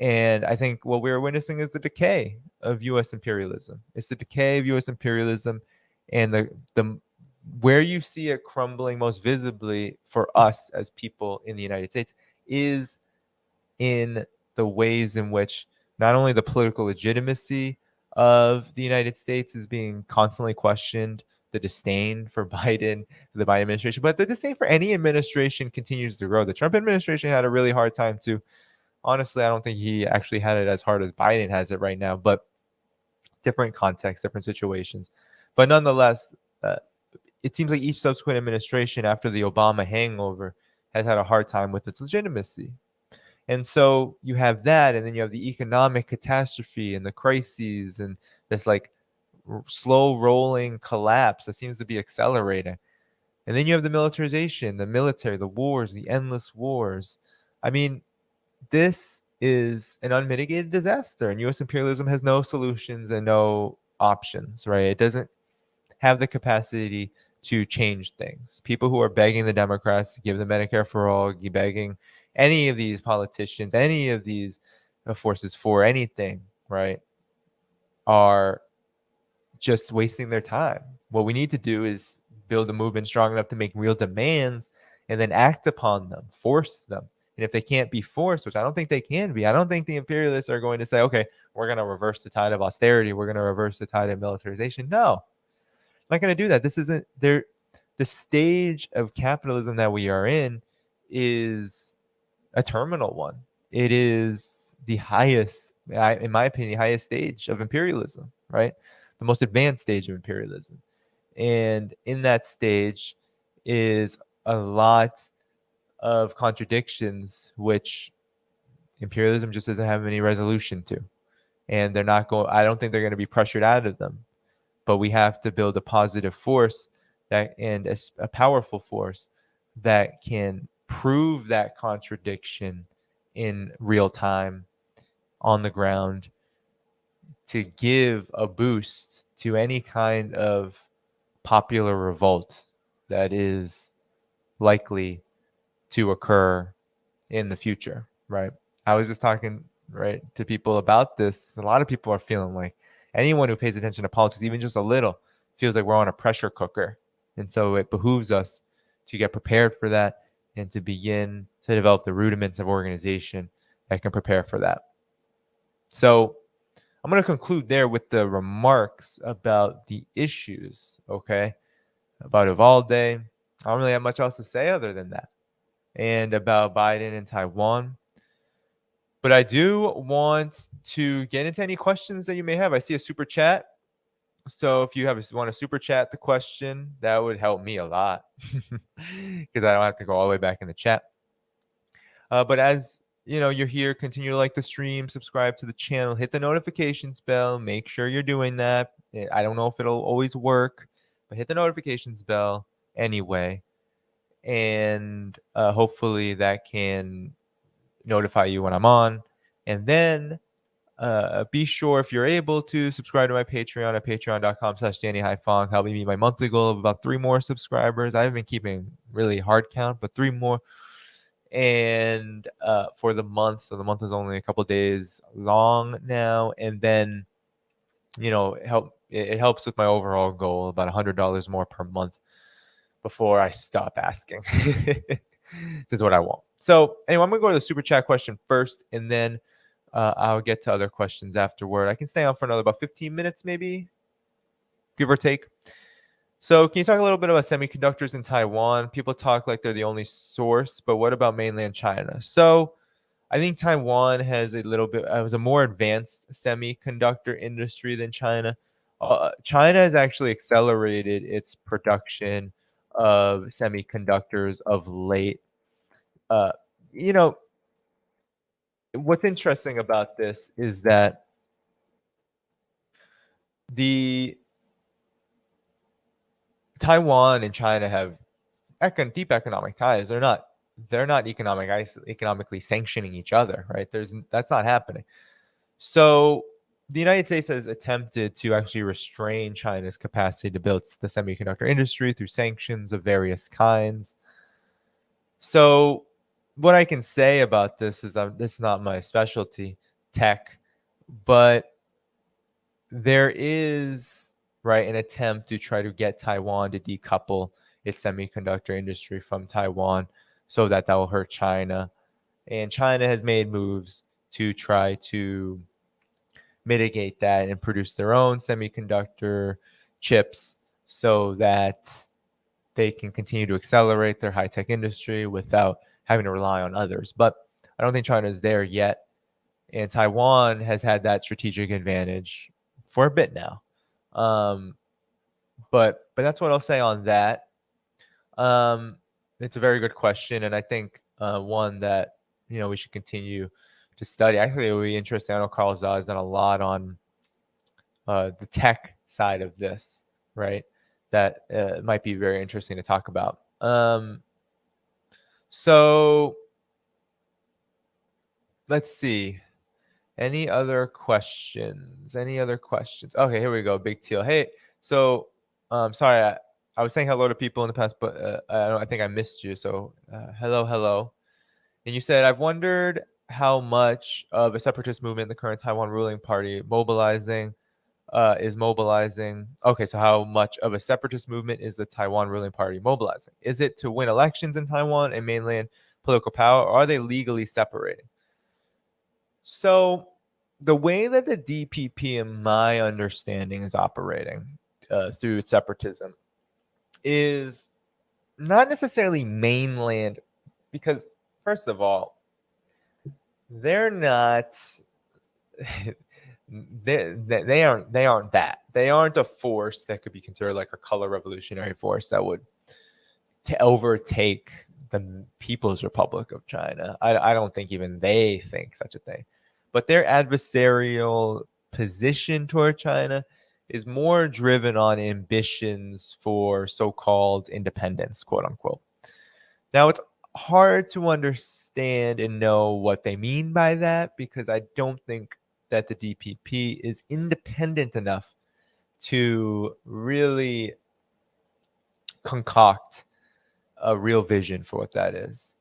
And I think what we're witnessing is the decay of U.S. imperialism. It's the decay of U.S. imperialism, and the where you see it crumbling most visibly for us as people in the United States is in the ways in which not only the political legitimacy of the United States is being constantly questioned, the disdain for Biden, the Biden administration, but the disdain for any administration continues to grow. The Trump administration had a really hard time too. Honestly, I don't think he actually had it as hard as Biden has it right now, but different contexts, different situations. But nonetheless, it seems like each subsequent administration after the Obama hangover has had a hard time with its legitimacy. And so you have that, and then you have the economic catastrophe and the crises and this like slow rolling collapse that seems to be accelerating. And then you have the militarization, the military, the wars, the endless wars. I mean, this is an unmitigated disaster, and U.S. imperialism has no solutions and no options, right? It doesn't have the capacity to change things. People who are begging the Democrats to give them Medicare for all, begging any of these politicians, any of these forces for anything, right, are just wasting their time. What we need to do is build a movement strong enough to make real demands and then act upon them, force them. And if they can't be forced, which I don't think they can be, I don't think the imperialists are going to say, okay, we're going to reverse the tide of austerity. We're going to reverse the tide of militarization. No, not going to do that. This isn't there. The stage of capitalism that we are in is a terminal one. It is the highest, in my opinion, the highest stage of imperialism, right? the most advanced stage of imperialism. And in that stage is a lot of contradictions, which imperialism just doesn't have any resolution to. And they're not going, I don't think they're going to be pressured out of them. But we have to build a positive force that, and a powerful force that can prove that contradiction in real time on the ground to give a boost to any kind of popular revolt that is likely to occur in the future, right? I was just talking, right, to people about this. A lot of people are feeling like anyone who pays attention to politics, even just a little, feels like we're on a pressure cooker. And so it behooves us to get prepared for that and to begin to develop the rudiments of organization that can prepare for that. So I'm going to conclude there with the remarks about the issues, okay, about Uvalde. I don't really have much else to say other than that. And about Biden and Taiwan. But I do want to get into any questions that you may have. I see a super chat. So if you want to super chat the question, that would help me a lot because I don't have to go all the way back in the chat. But as you know, you're here, continue to like the stream, subscribe to the channel, hit the notifications bell. Make sure you're doing that. I don't know if it'll always work, but hit the notifications bell anyway. And hopefully that can notify you when I'm on. And then be sure, if you're able, to subscribe to my Patreon at patreon.com/DannyDhaiphong. Help me meet my monthly goal of about 3 more subscribers. I haven't been keeping really hard count, but 3 more. And for the month, so the month is only a couple days long now. And then, you know, it helps with my overall goal, about $100 more per month before I stop asking. This is what I want. So anyway, I'm gonna go to the super chat question first, and then I'll get to other questions afterward. I can stay on for another about 15 minutes, maybe, give or take. So can you talk a little bit about semiconductors in Taiwan? People talk like they're the only source, but what about mainland China? So I think Taiwan has a more advanced semiconductor industry than China. China has actually accelerated its production of semiconductors of late. Uh, you know, what's interesting about this is that the Taiwan and China have deep economic ties. They're not economically sanctioning each other, right? That's not happening. So the United States has attempted to actually restrain China's capacity to build the semiconductor industry through sanctions of various kinds. So what I can say about this is this is not my specialty, tech, but there is, right, an attempt to try to get Taiwan to decouple its semiconductor industry from Taiwan so that will hurt China. And China has made moves to try to mitigate that and produce their own semiconductor chips so that they can continue to accelerate their high-tech industry without having to rely on others. But I don't think China is there yet. And Taiwan has had that strategic advantage for a bit now. But that's what I'll say on that. It's a very good question, and I think one that we should continue to study. Actually, it would be interesting. I know Carl Zah has done a lot on the tech side of this, right? That might be very interesting to talk about. So let's see. Any other questions? Okay, here we go. Big Teal. Hey, so sorry, I was saying hello to people in the past, but I think I missed you. So hello. And you said, I've wondered how much of a separatist movement the current Taiwan ruling party is mobilizing. Okay, so how much of a separatist movement is the Taiwan ruling party mobilizing? Is it to win elections in Taiwan and mainland political power, or are they legally separating? So the way that the DPP, in my understanding, is operating through its separatism is not necessarily mainland, because first of all, they're not They aren't that. They aren't a force that could be considered like a color revolutionary force that would overtake the People's Republic of China. I don't think even they think such a thing. But their adversarial position toward China is more driven on ambitions for so-called independence, quote unquote. Now, it's hard to understand and know what they mean by that because I don't think that the DPP is independent enough to really concoct a real vision for what that is.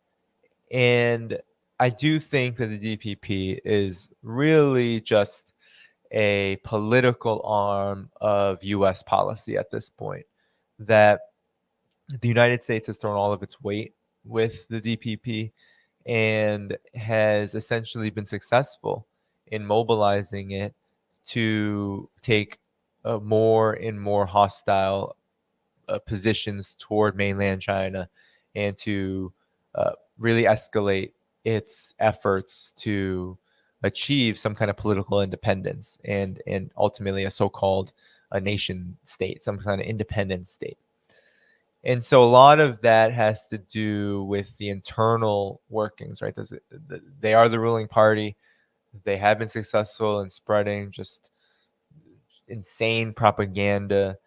And I do think that the DPP is really just a political arm of US policy at this point. That the United States has thrown all of its weight with the DPP and has essentially been successful in mobilizing it to take more and more hostile positions toward mainland China and to really escalate its efforts to achieve some kind of political independence and ultimately a so-called a nation state, some kind of independent state. And so a lot of that has to do with the internal workings, right? They are the ruling party. They have been successful in spreading just insane propaganda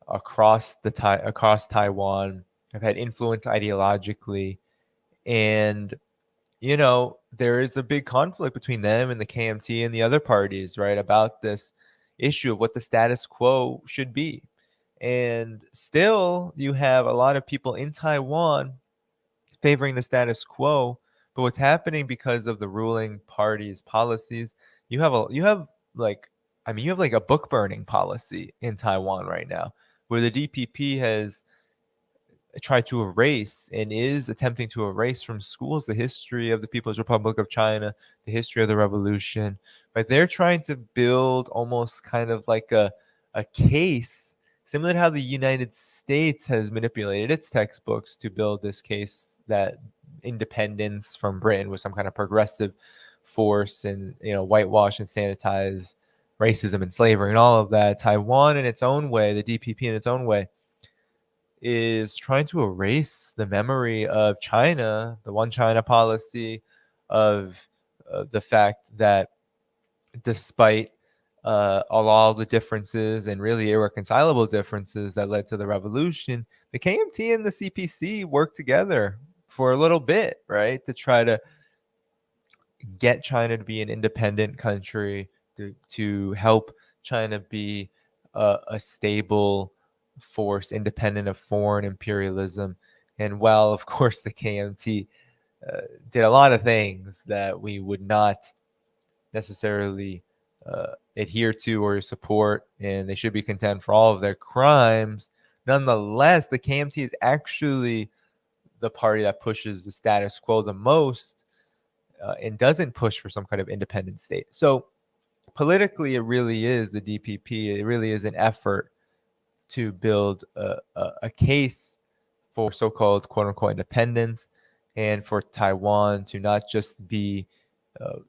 across Taiwan. Have had influence ideologically, and there is a big conflict between them and the KMT and the other parties, right, about this issue of what the status quo should be. And still, you have a lot of people in Taiwan favoring the status quo. But what's happening because of the ruling party's policies, you have like a book burning policy in Taiwan right now, where the DPP has tried to erase and is attempting to erase from schools the history of the People's Republic of China, the history of the revolution. But they're trying to build almost kind of like a case similar to how the United States has manipulated its textbooks to build this case that independence from Britain was some kind of progressive force and whitewash and sanitize racism and slavery and all of that. Taiwan in its own way, the DPP in its own way, is trying to erase the memory of China, the one China policy, of the fact that despite all the differences and really irreconcilable differences that led to the revolution, the KMT and the CPC worked together for a little bit, right, to try to get China to be an independent country, to help China be a stable force, independent of foreign imperialism. And while, of course, the KMT did a lot of things that we would not necessarily adhere to or support, and they should be condemned for all of their crimes, nonetheless, the KMT is actually the party that pushes the status quo the most and doesn't push for some kind of independent state. So politically, it really is the DPP. It really is an effort to build a case for so-called quote-unquote independence and for Taiwan to not just be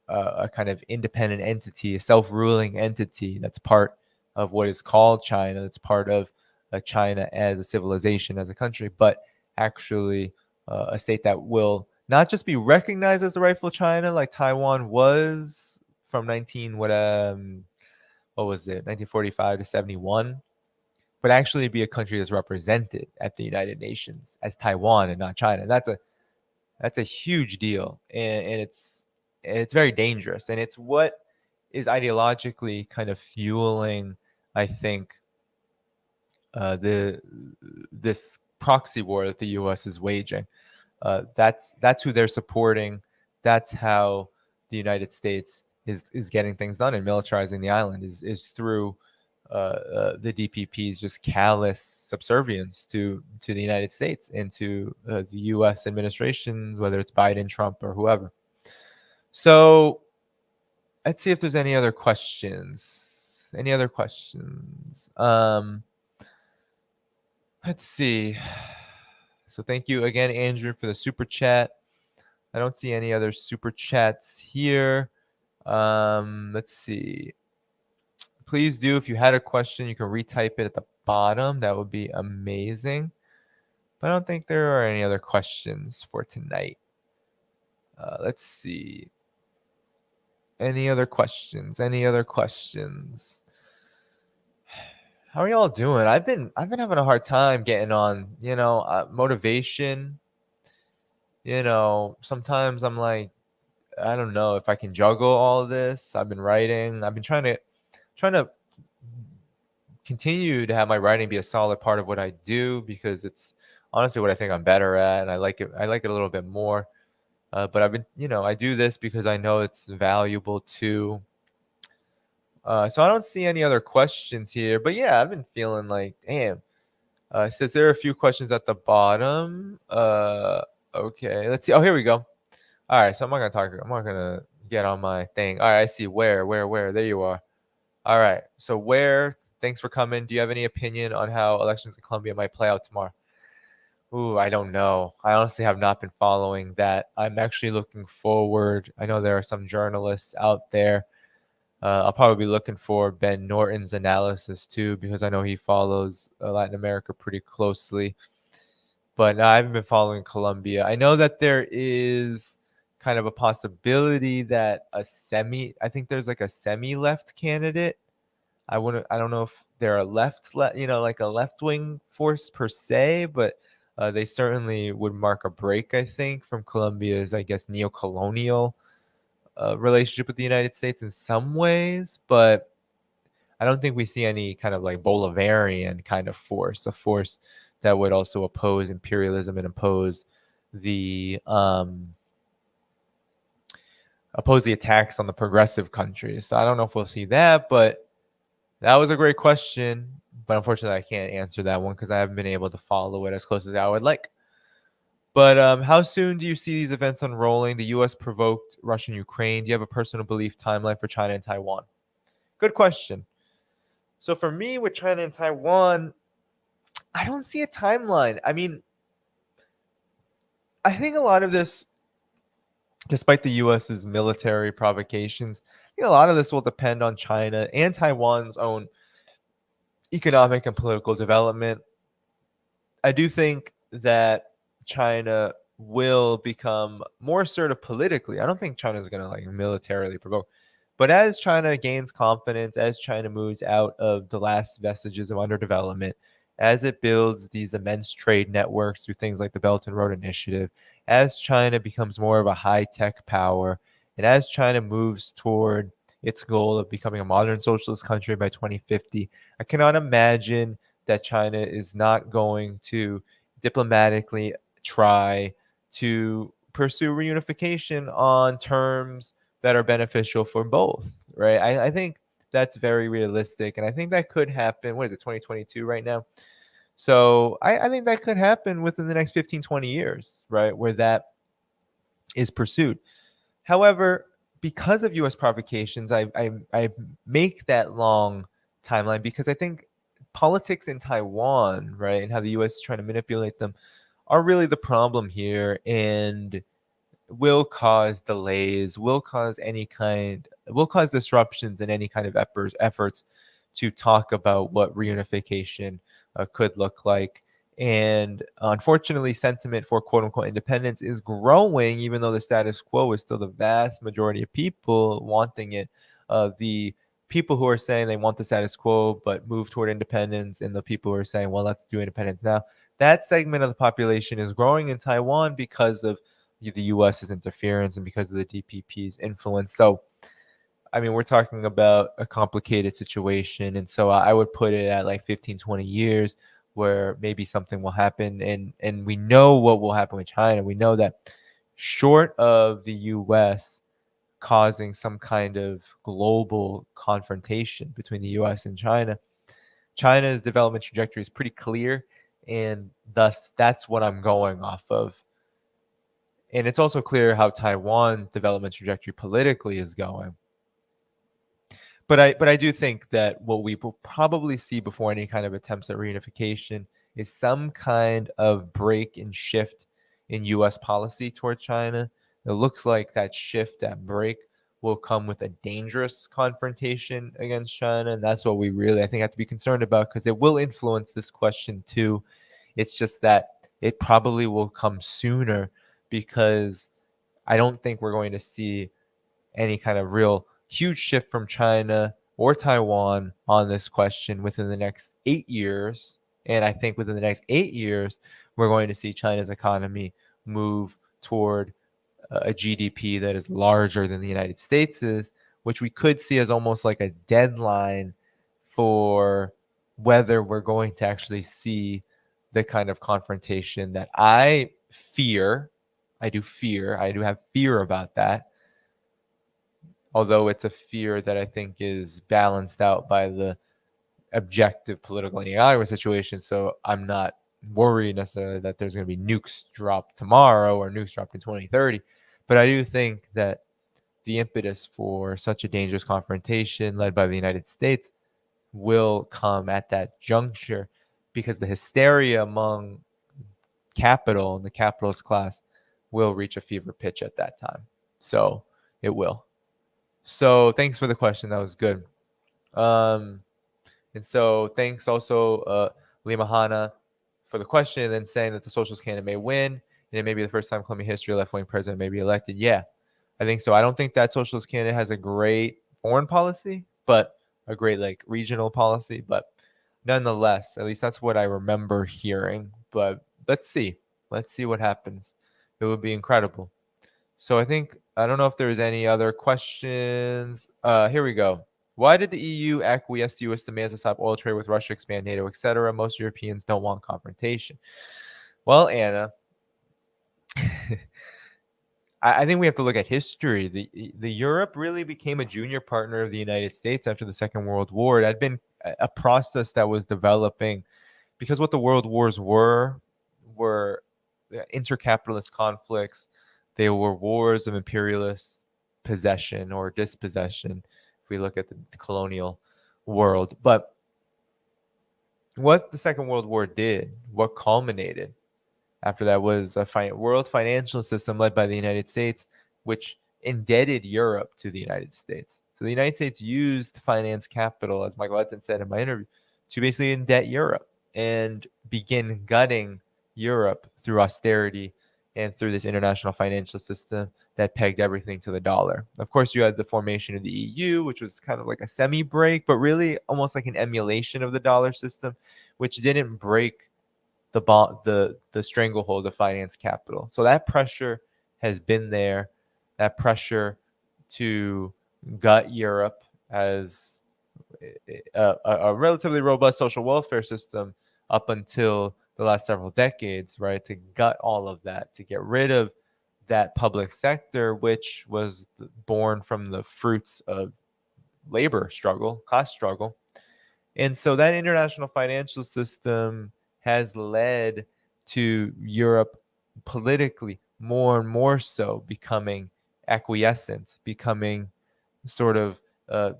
a kind of independent entity, a self-ruling entity that's part of what is called China, that's part of China as a civilization, as a country, but actually a state that will not just be recognized as the rightful China like Taiwan was from what was it, 1945 to 71, but actually be a country that's represented at the United Nations as Taiwan and not China. That's a huge deal, and it's very dangerous, and it's what is ideologically kind of fueling, I think, this proxy war that the U.S. is waging. That's who they're supporting. That's how the United States is getting things done and militarizing the island is through the DPP's just callous subservience to the United States and to the U.S. administration, whether it's Biden, Trump, or whoever. So let's see if there's any other questions. Any other questions? Let's see. So thank you again, Andrew, for the super chat. I don't see any other super chats here. Let's see. please do. If you had a question, you can retype it at the bottom. That would be amazing. But I don't think there are any other questions for tonight. Let's see. Any other questions? Any other questions? How are y'all doing? I've been having a hard time getting on, motivation. Sometimes I'm like, I don't know if I can juggle all of this. I've been writing. I've been trying to continue to have my writing be a solid part of what I do, because it's honestly what I think I'm better at, and I like it. I like it a little bit more. But I've been, I do this because I know it's valuable too. So I don't see any other questions here. But yeah, I've been feeling like, damn. It says there are a few questions at the bottom. Okay, let's see. Oh, here we go. All right, so I'm not gonna get on my thing. All right, I see. Where? There you are. All right. So where? Thanks for coming. Do you have any opinion on how elections in Colombia might play out tomorrow? Ooh, I don't know. I honestly have not been following that. I'm actually looking forward. I know there are some journalists out there. I'll probably be looking for Ben Norton's analysis too, because I know he follows Latin America pretty closely. But no, I haven't been following Colombia. I know that there is kind of a possibility that I think there's like a semi-left candidate. I don't know if they're a like a left-wing force per se, but they certainly would mark a break, I think, from Colombia's, I guess, neo-colonial relationship with the United States in some ways. But I don't think we see any kind of like Bolivarian kind of force, a force that would also oppose imperialism and the oppose the attacks on the progressive countries. So I don't know if we'll see that, but that was a great question. But unfortunately, I can't answer that one because I haven't been able to follow it as close as I would like. But how soon do you see these events unrolling? The U.S. provoked Russia and Ukraine. Do you have a personal belief timeline for China and Taiwan? Good question. So for me, with China and Taiwan, I don't see a timeline. I mean, I think a lot of this, despite the U.S.'s military provocations, I think a lot of this will depend on China and Taiwan's own economic and political development. I do think that China will become more assertive politically. I don't think China is going to like militarily provoke. But as China gains confidence, as China moves out of the last vestiges of underdevelopment, as it builds these immense trade networks through things like the Belt and Road Initiative, as China becomes more of a high-tech power, and as China moves toward its goal of becoming a modern socialist country by 2050, I cannot imagine that China is not going to diplomatically try to pursue reunification on terms that are beneficial for both, right? I think that's very realistic, and I think that could happen. What is it, 2022 right now? So I think that could happen within the next 15, 20 years, right, where that is pursued. However, because of U.S. provocations, I make that long timeline because I think politics in Taiwan, right, and how the U.S. is trying to manipulate them are really the problem here, and will cause delays, will cause disruptions in any kind of efforts to talk about what reunification could look like. And unfortunately, sentiment for quote unquote independence is growing, even though the status quo is still the vast majority of people wanting it. The people who are saying they want the status quo but move toward independence, and the people who are saying, well, let's do independence now. That segment of the population is growing in Taiwan because of the US's interference and because of the DPP's influence. So, I mean, we're talking about a complicated situation. And so I would put it at like 15, 20 years where maybe something will happen. And we know what will happen with China. We know that short of the US causing some kind of global confrontation between the US and China, China's development trajectory is pretty clear. And thus, that's what I'm going off of. And it's also clear how Taiwan's development trajectory politically is going. But I do think that what we will probably see before any kind of attempts at reunification is some kind of break and shift in U.S. policy toward China. It looks like that shift, that break, will come with a dangerous confrontation against China. And that's what we really, I think, have to be concerned about, because it will influence this question too. It's just that it probably will come sooner, because I don't think we're going to see any kind of real huge shift from China or Taiwan on this question within the next 8 years. And I think within the next 8 years, we're going to see China's economy move toward a GDP that is larger than the United States's, which we could see as almost like a deadline for whether we're going to actually see the kind of confrontation that I fear. I do have fear about that, although it's a fear that I think is balanced out by the objective political and economic situation. So I'm not worried necessarily that there's going to be nukes dropped tomorrow or nukes dropped in 2030. But I do think that the impetus for such a dangerous confrontation led by the United States will come at that juncture, because the hysteria among capital and the capitalist class will reach a fever pitch at that time. So it will. So thanks for the question. That was good. And so thanks also, Limahana, for the question, and saying that the socialist candidate may win, and it may be the first time Colombian history a left-wing president may be elected. Yeah, I think so. I don't think that socialist candidate has a great foreign policy, but a great like regional policy. But nonetheless, at least that's what I remember hearing. But let's see. Let's see what happens. It would be incredible. So I don't know if there's any other questions. Here we go. Why did the EU acquiesce to U.S. demands to stop oil trade with Russia, expand NATO, etc.? Most Europeans don't want confrontation. Well, Anna, I think we have to look at history. The Europe really became a junior partner of the United States after the Second World War. It had been a process that was developing, because what the world wars were intercapitalist conflicts. They were wars of imperialist possession or dispossession, if we look at the colonial world. But what the Second World War did, what culminated after that, was a world financial system led by the United States, which indebted Europe to the United States. So the United States used finance capital, as Michael Hudson said in my interview, to basically indebt Europe and begin gutting Europe through austerity and through this international financial system that pegged everything to the dollar. Of course, you had the formation of the EU, which was kind of like a semi-break, but really almost like an emulation of the dollar system, which didn't break the stranglehold of finance capital. So that pressure has been there, that pressure to gut Europe as a relatively robust social welfare system up until the last several decades, right? To gut all of that, to get rid of that public sector, which was born from the fruits of labor struggle, class struggle. And so that international financial system has led to Europe politically more and more so becoming acquiescent, becoming sort of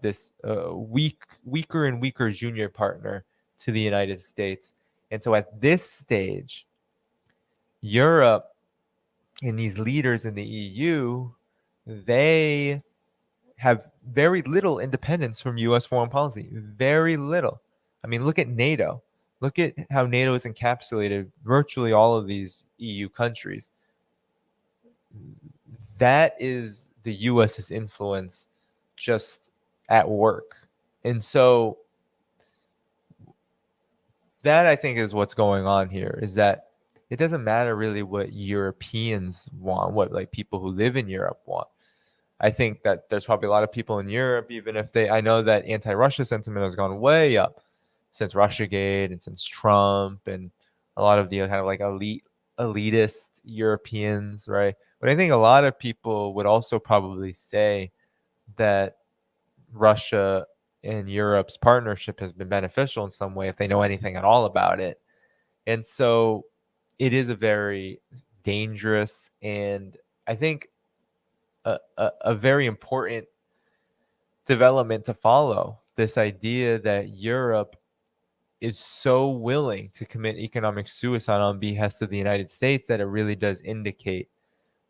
this weaker and weaker junior partner to the United States. And so at this stage, Europe and these leaders in the EU, they have very little independence from U.S. foreign policy. Very little. I mean, look at NATO. Look at how NATO has encapsulated virtually all of these EU countries. That is the U.S.'s influence just at work. And so that, I think, is what's going on here, is that it doesn't matter really what Europeans want, what like people who live in Europe want. I think that there's probably a lot of people in Europe, even if I know that anti-Russia sentiment has gone way up since Russiagate and since Trump and a lot of the kind of like elitist Europeans, right? But I think a lot of people would also probably say that Russia and Europe's partnership has been beneficial in some way if they know anything at all about it. And so it is a very dangerous and I think a very important development to follow, this idea that Europe is so willing to commit economic suicide on behest of the United States that it really does indicate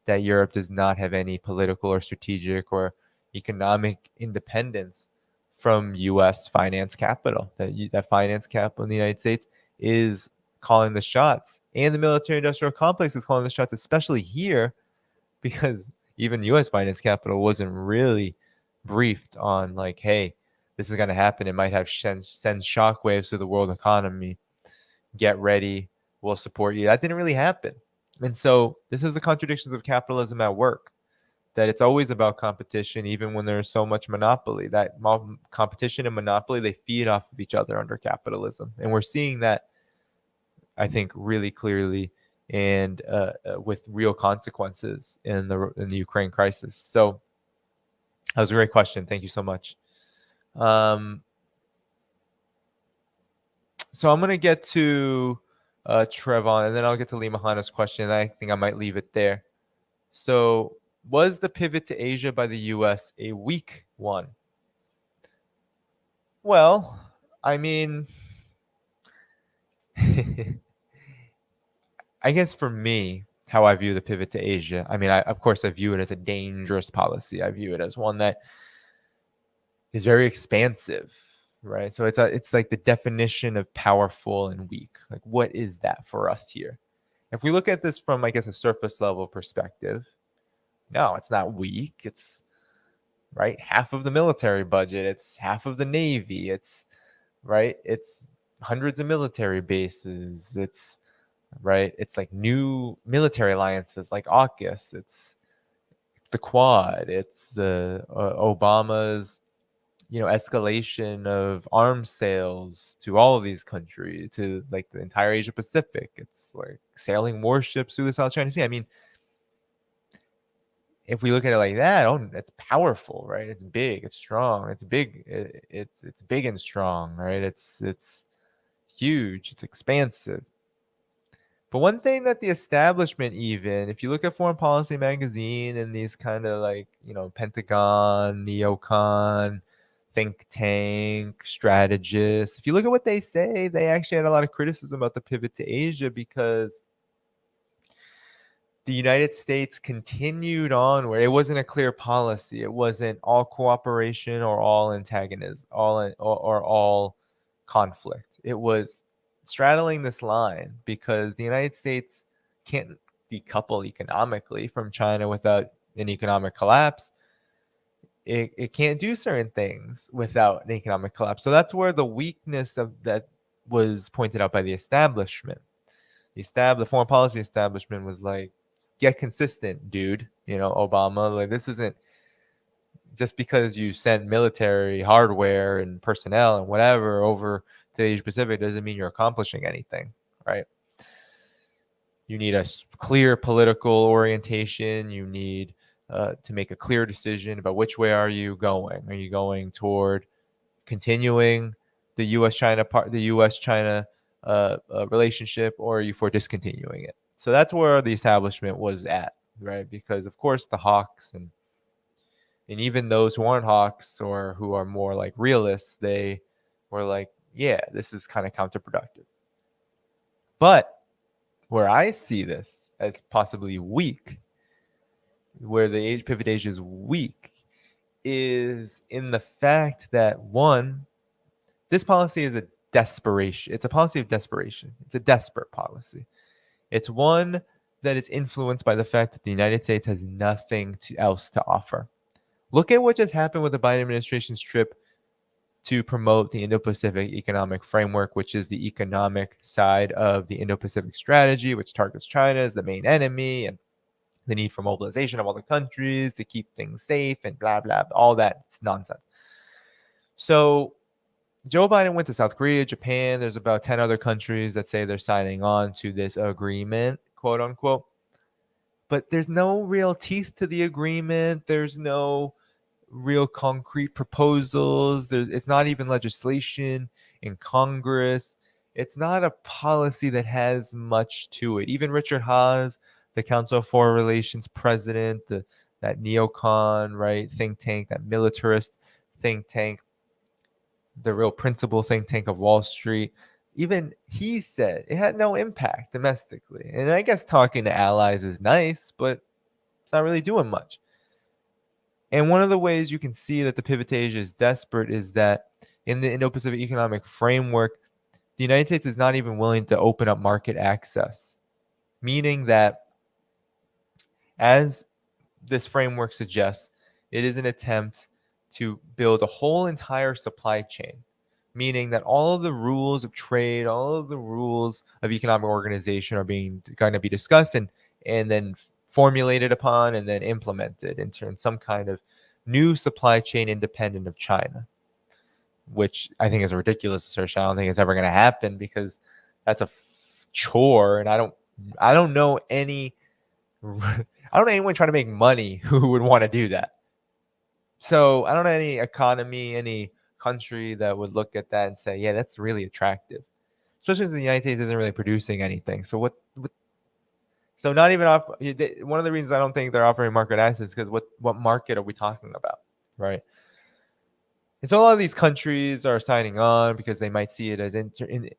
that Europe does not have any political or strategic or economic independence from U.S. finance capital. That finance capital in the United States is calling the shots, and the military-industrial complex is calling the shots, especially here, because even U.S. finance capital wasn't really briefed on like, hey, this is going to happen. It might have send shockwaves through the world economy. Get ready. We'll support you. That didn't really happen. And so this is the contradictions of capitalism at work, that it's always about competition, even when there's so much monopoly. That competition and monopoly, they feed off of each other under capitalism. And we're seeing that, I think, really clearly, and with real consequences in the Ukraine crisis. So that was a great question. Thank you so much. So I'm going to get to Trevon, and then I'll get to Limahana's question. I think I might leave it there. So was the pivot to Asia by the U.S. a weak one? Well, I mean, I guess for me, how I view the pivot to Asia, I mean, of course, I view it as a dangerous policy. I view it as one that is very expansive, right? So it's like the definition of powerful and weak. Like, what is that for us here? If we look at this from, I guess, a surface level perspective, no, it's not weak. It's right, half of the military budget. It's half of the Navy. It's right. It's hundreds of military bases. It's right. It's like new military alliances like AUKUS. It's the Quad. It's Obama's escalation of arms sales to all of these countries, to like the entire Asia Pacific. It's like sailing warships through the South China Sea. I mean, if we look at it like that, oh, it's powerful, right? It's big, it's strong, it's big, it's big and strong, right? It's huge, it's expansive. But one thing that the establishment, even if you look at Foreign Policy Magazine and these kind of like, Pentagon, neocon, think tank strategists, if you look at what they say, they actually had a lot of criticism about the pivot to Asia, because the United States continued on where it wasn't a clear policy. It wasn't all cooperation or all antagonism, or all conflict. It was straddling this line, because the United States can't decouple economically from China without an economic collapse. It can't do certain things without an economic collapse. So that's where the weakness of that was pointed out by the establishment. The foreign policy establishment was like, get consistent, dude. Obama, like, this isn't just because you sent military hardware and personnel and whatever over to the Asia Pacific doesn't mean you're accomplishing anything, right? You need a clear political orientation. You need to make a clear decision about which way are you going. Are you going toward continuing the U.S.-China relationship, or are you for discontinuing it? So that's where the establishment was at, right? Because of course the hawks and even those who aren't hawks or who are more like realists, they were like, yeah, this is kind of counterproductive. But where I see this as possibly weak, where the pivot Asia is weak, is in the fact that, one, this policy is a desperation. It's a policy of desperation. It's a desperate policy. It's one that is influenced by the fact that the United States has nothing else to offer. Look at what just happened with the Biden administration's trip to promote the Indo-Pacific Economic Framework, which is the economic side of the Indo-Pacific strategy, which targets China as the main enemy, and the need for mobilization of all the countries to keep things safe and blah, blah, all that. It's nonsense. So Joe Biden went to South Korea, Japan. There's about 10 other countries that say they're signing on to this agreement, quote unquote. But there's no real teeth to the agreement. There's no real concrete proposals. It's not even legislation in Congress. It's not a policy that has much to it. Even Richard Haas, the Council of Foreign Relations president, that neocon, right, think tank, that militarist think tank, the real principal think tank of Wall Street, even he said it had no impact domestically. And I guess talking to allies is nice, but it's not really doing much. And one of the ways you can see that the pivot to Asia is desperate is that in the Indo-Pacific Economic Framework, the United States is not even willing to open up market access, meaning that, as this framework suggests, it is an attempt to build a whole entire supply chain, meaning that all of the rules of trade, all of the rules of economic organization are going to be discussed and then formulated upon and then implemented into some kind of new supply chain independent of China, which I think is a ridiculous assertion. I don't think it's ever going to happen because that's a chore, and I don't know any I don't know anyone trying to make money who would want to do that. So I don't know any economy, any country that would look at that and say, yeah, that's really attractive. Especially since the United States isn't really producing anything. So so not even off. One of the reasons I don't think they're offering market access is because what market are we talking about, right? And so a lot of these countries are signing on because they might see it as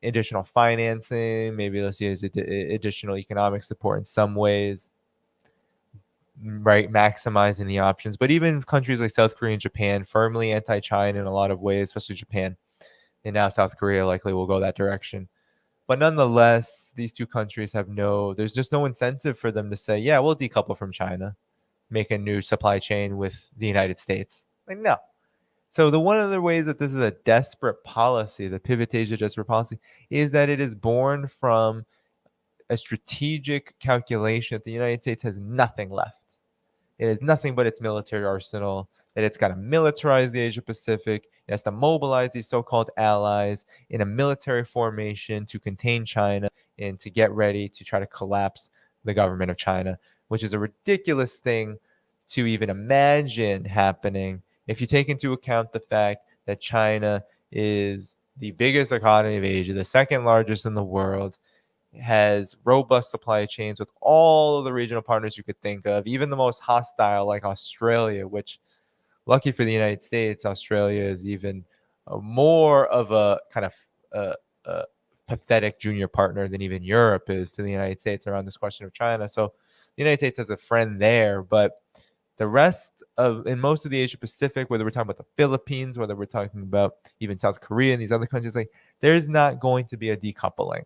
additional financing. Maybe they'll see it as additional economic support in some ways, right? Maximizing the options. But even countries like South Korea and Japan, firmly anti-China in a lot of ways, especially Japan, and now South Korea likely will go that direction. But nonetheless, these two countries there's just no incentive for them to say, yeah, we'll decouple from China, make a new supply chain with the United States. Like, no. So the one of the ways that this is a desperate policy, the pivot to Asia desperate policy, is that it is born from a strategic calculation that the United States has nothing left. It has nothing but its military arsenal, that it's got to militarize the Asia Pacific. It has to mobilize these so-called allies in a military formation to contain China and to get ready to try to collapse the government of China, which is a ridiculous thing to even imagine happening if you take into account the fact that China is the biggest economy of Asia, the second largest in the world, has robust supply chains with all of the regional partners you could think of, even the most hostile like Australia, which, lucky for the United States, Australia is even more of a kind of pathetic junior partner than even Europe is to the United States around this question of China. So the United States has a friend there, but the rest of, in most of the Asia Pacific, whether we're talking about the Philippines, whether we're talking about even South Korea and these other countries, like, there's not going to be a decoupling.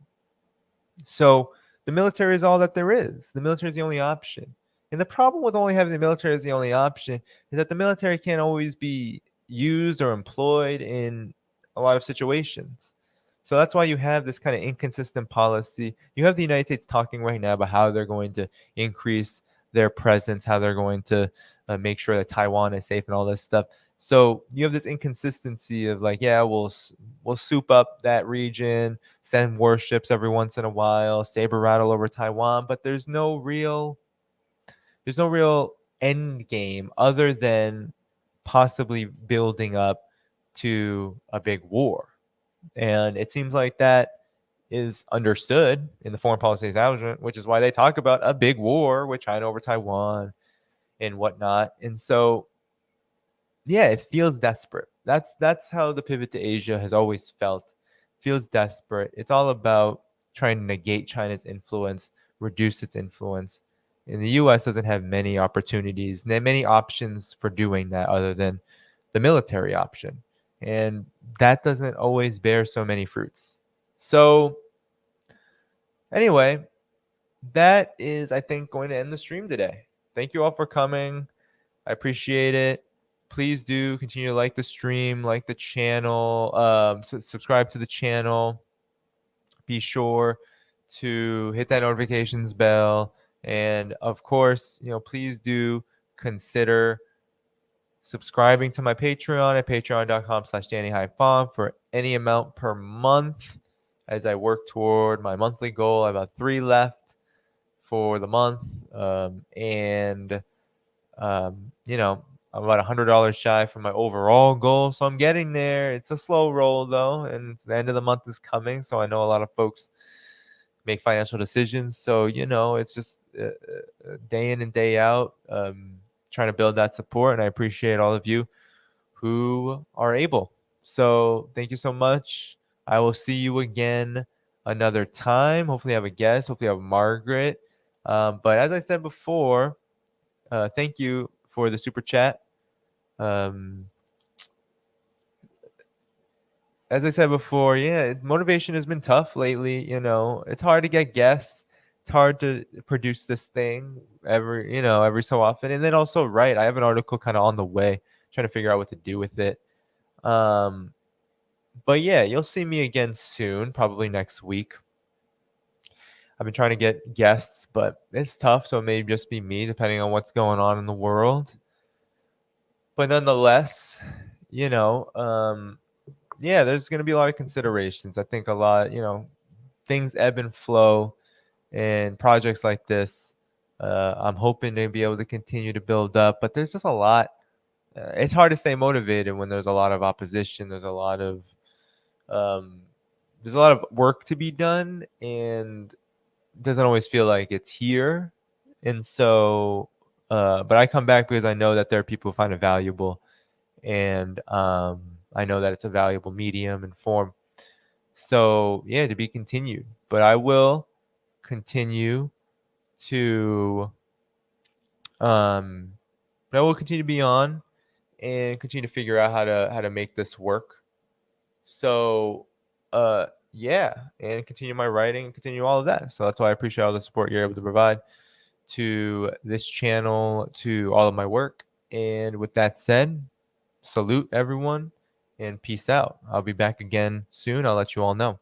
So the military is all that there is. The military is the only option. And the problem with only having the military as the only option is that the military can't always be used or employed in a lot of situations. So that's why you have this kind of inconsistent policy. You have the United States talking right now about how they're going to increase their presence, how they're going to make sure that Taiwan is safe and all this stuff. So you have this inconsistency of like, yeah, we'll soup up that region, send warships every once in a while, saber rattle over Taiwan, but there's no real end game other than possibly building up to a big war. And it seems like that is understood in the foreign policy establishment, which is why they talk about a big war with China over Taiwan and whatnot. And so, yeah, it feels desperate. That's how the pivot to Asia has always felt. Feels desperate. It's all about trying to negate China's influence, reduce its influence. And the US doesn't have many opportunities, many options for doing that other than the military option. And that doesn't always bear so many fruits. So anyway, that is, I think, going to end the stream today. Thank you all for coming. I appreciate it. Please do continue to like the stream, like the channel, subscribe to the channel. Be sure to hit that notifications bell. And of course, please do consider subscribing to my Patreon at patreon.com/DannyDhaiphong for any amount per month as I work toward my monthly goal. I have about 3 left for the month. I'm about $100 shy from my overall goal. So I'm getting there. It's a slow roll though. And the end of the month is coming. So I know a lot of folks make financial decisions. So, it's just day in and day out, trying to build that support. And I appreciate all of you who are able. So thank you so much. I will see you again another time. Hopefully I have a guest. Hopefully I have Margaret. But as I said before, thank you for the super chat. Um, as I said before, yeah, motivation has been tough lately. It's hard to get guests. It's hard to produce this thing every so often. And then also write. I have an article kind of on the way, trying to figure out what to do with it. Um, but yeah, you'll see me again soon, probably next week. I've been trying to get guests, but it's tough. So it may just be me, depending on what's going on in the world. But nonetheless, you know, um, yeah, there's going to be a lot of considerations. I think a lot, things ebb and flow, and projects like this, I'm hoping to be able to continue to build up. But there's just a lot. It's hard to stay motivated when there's a lot of opposition. Um, there's a lot of work to be done, and doesn't always feel like it's here. And so, but I come back because I know that there are people who find it valuable, and I know that it's a valuable medium and form. So yeah, to be continued. But I will continue to, um, but I will continue to be on and continue to figure out how to make this work. So, yeah, and continue my writing and continue all of that. So that's why I appreciate all the support you're able to provide to this channel, to all of my work. And with that said, salute everyone and peace out. I'll be back again soon. I'll let you all know.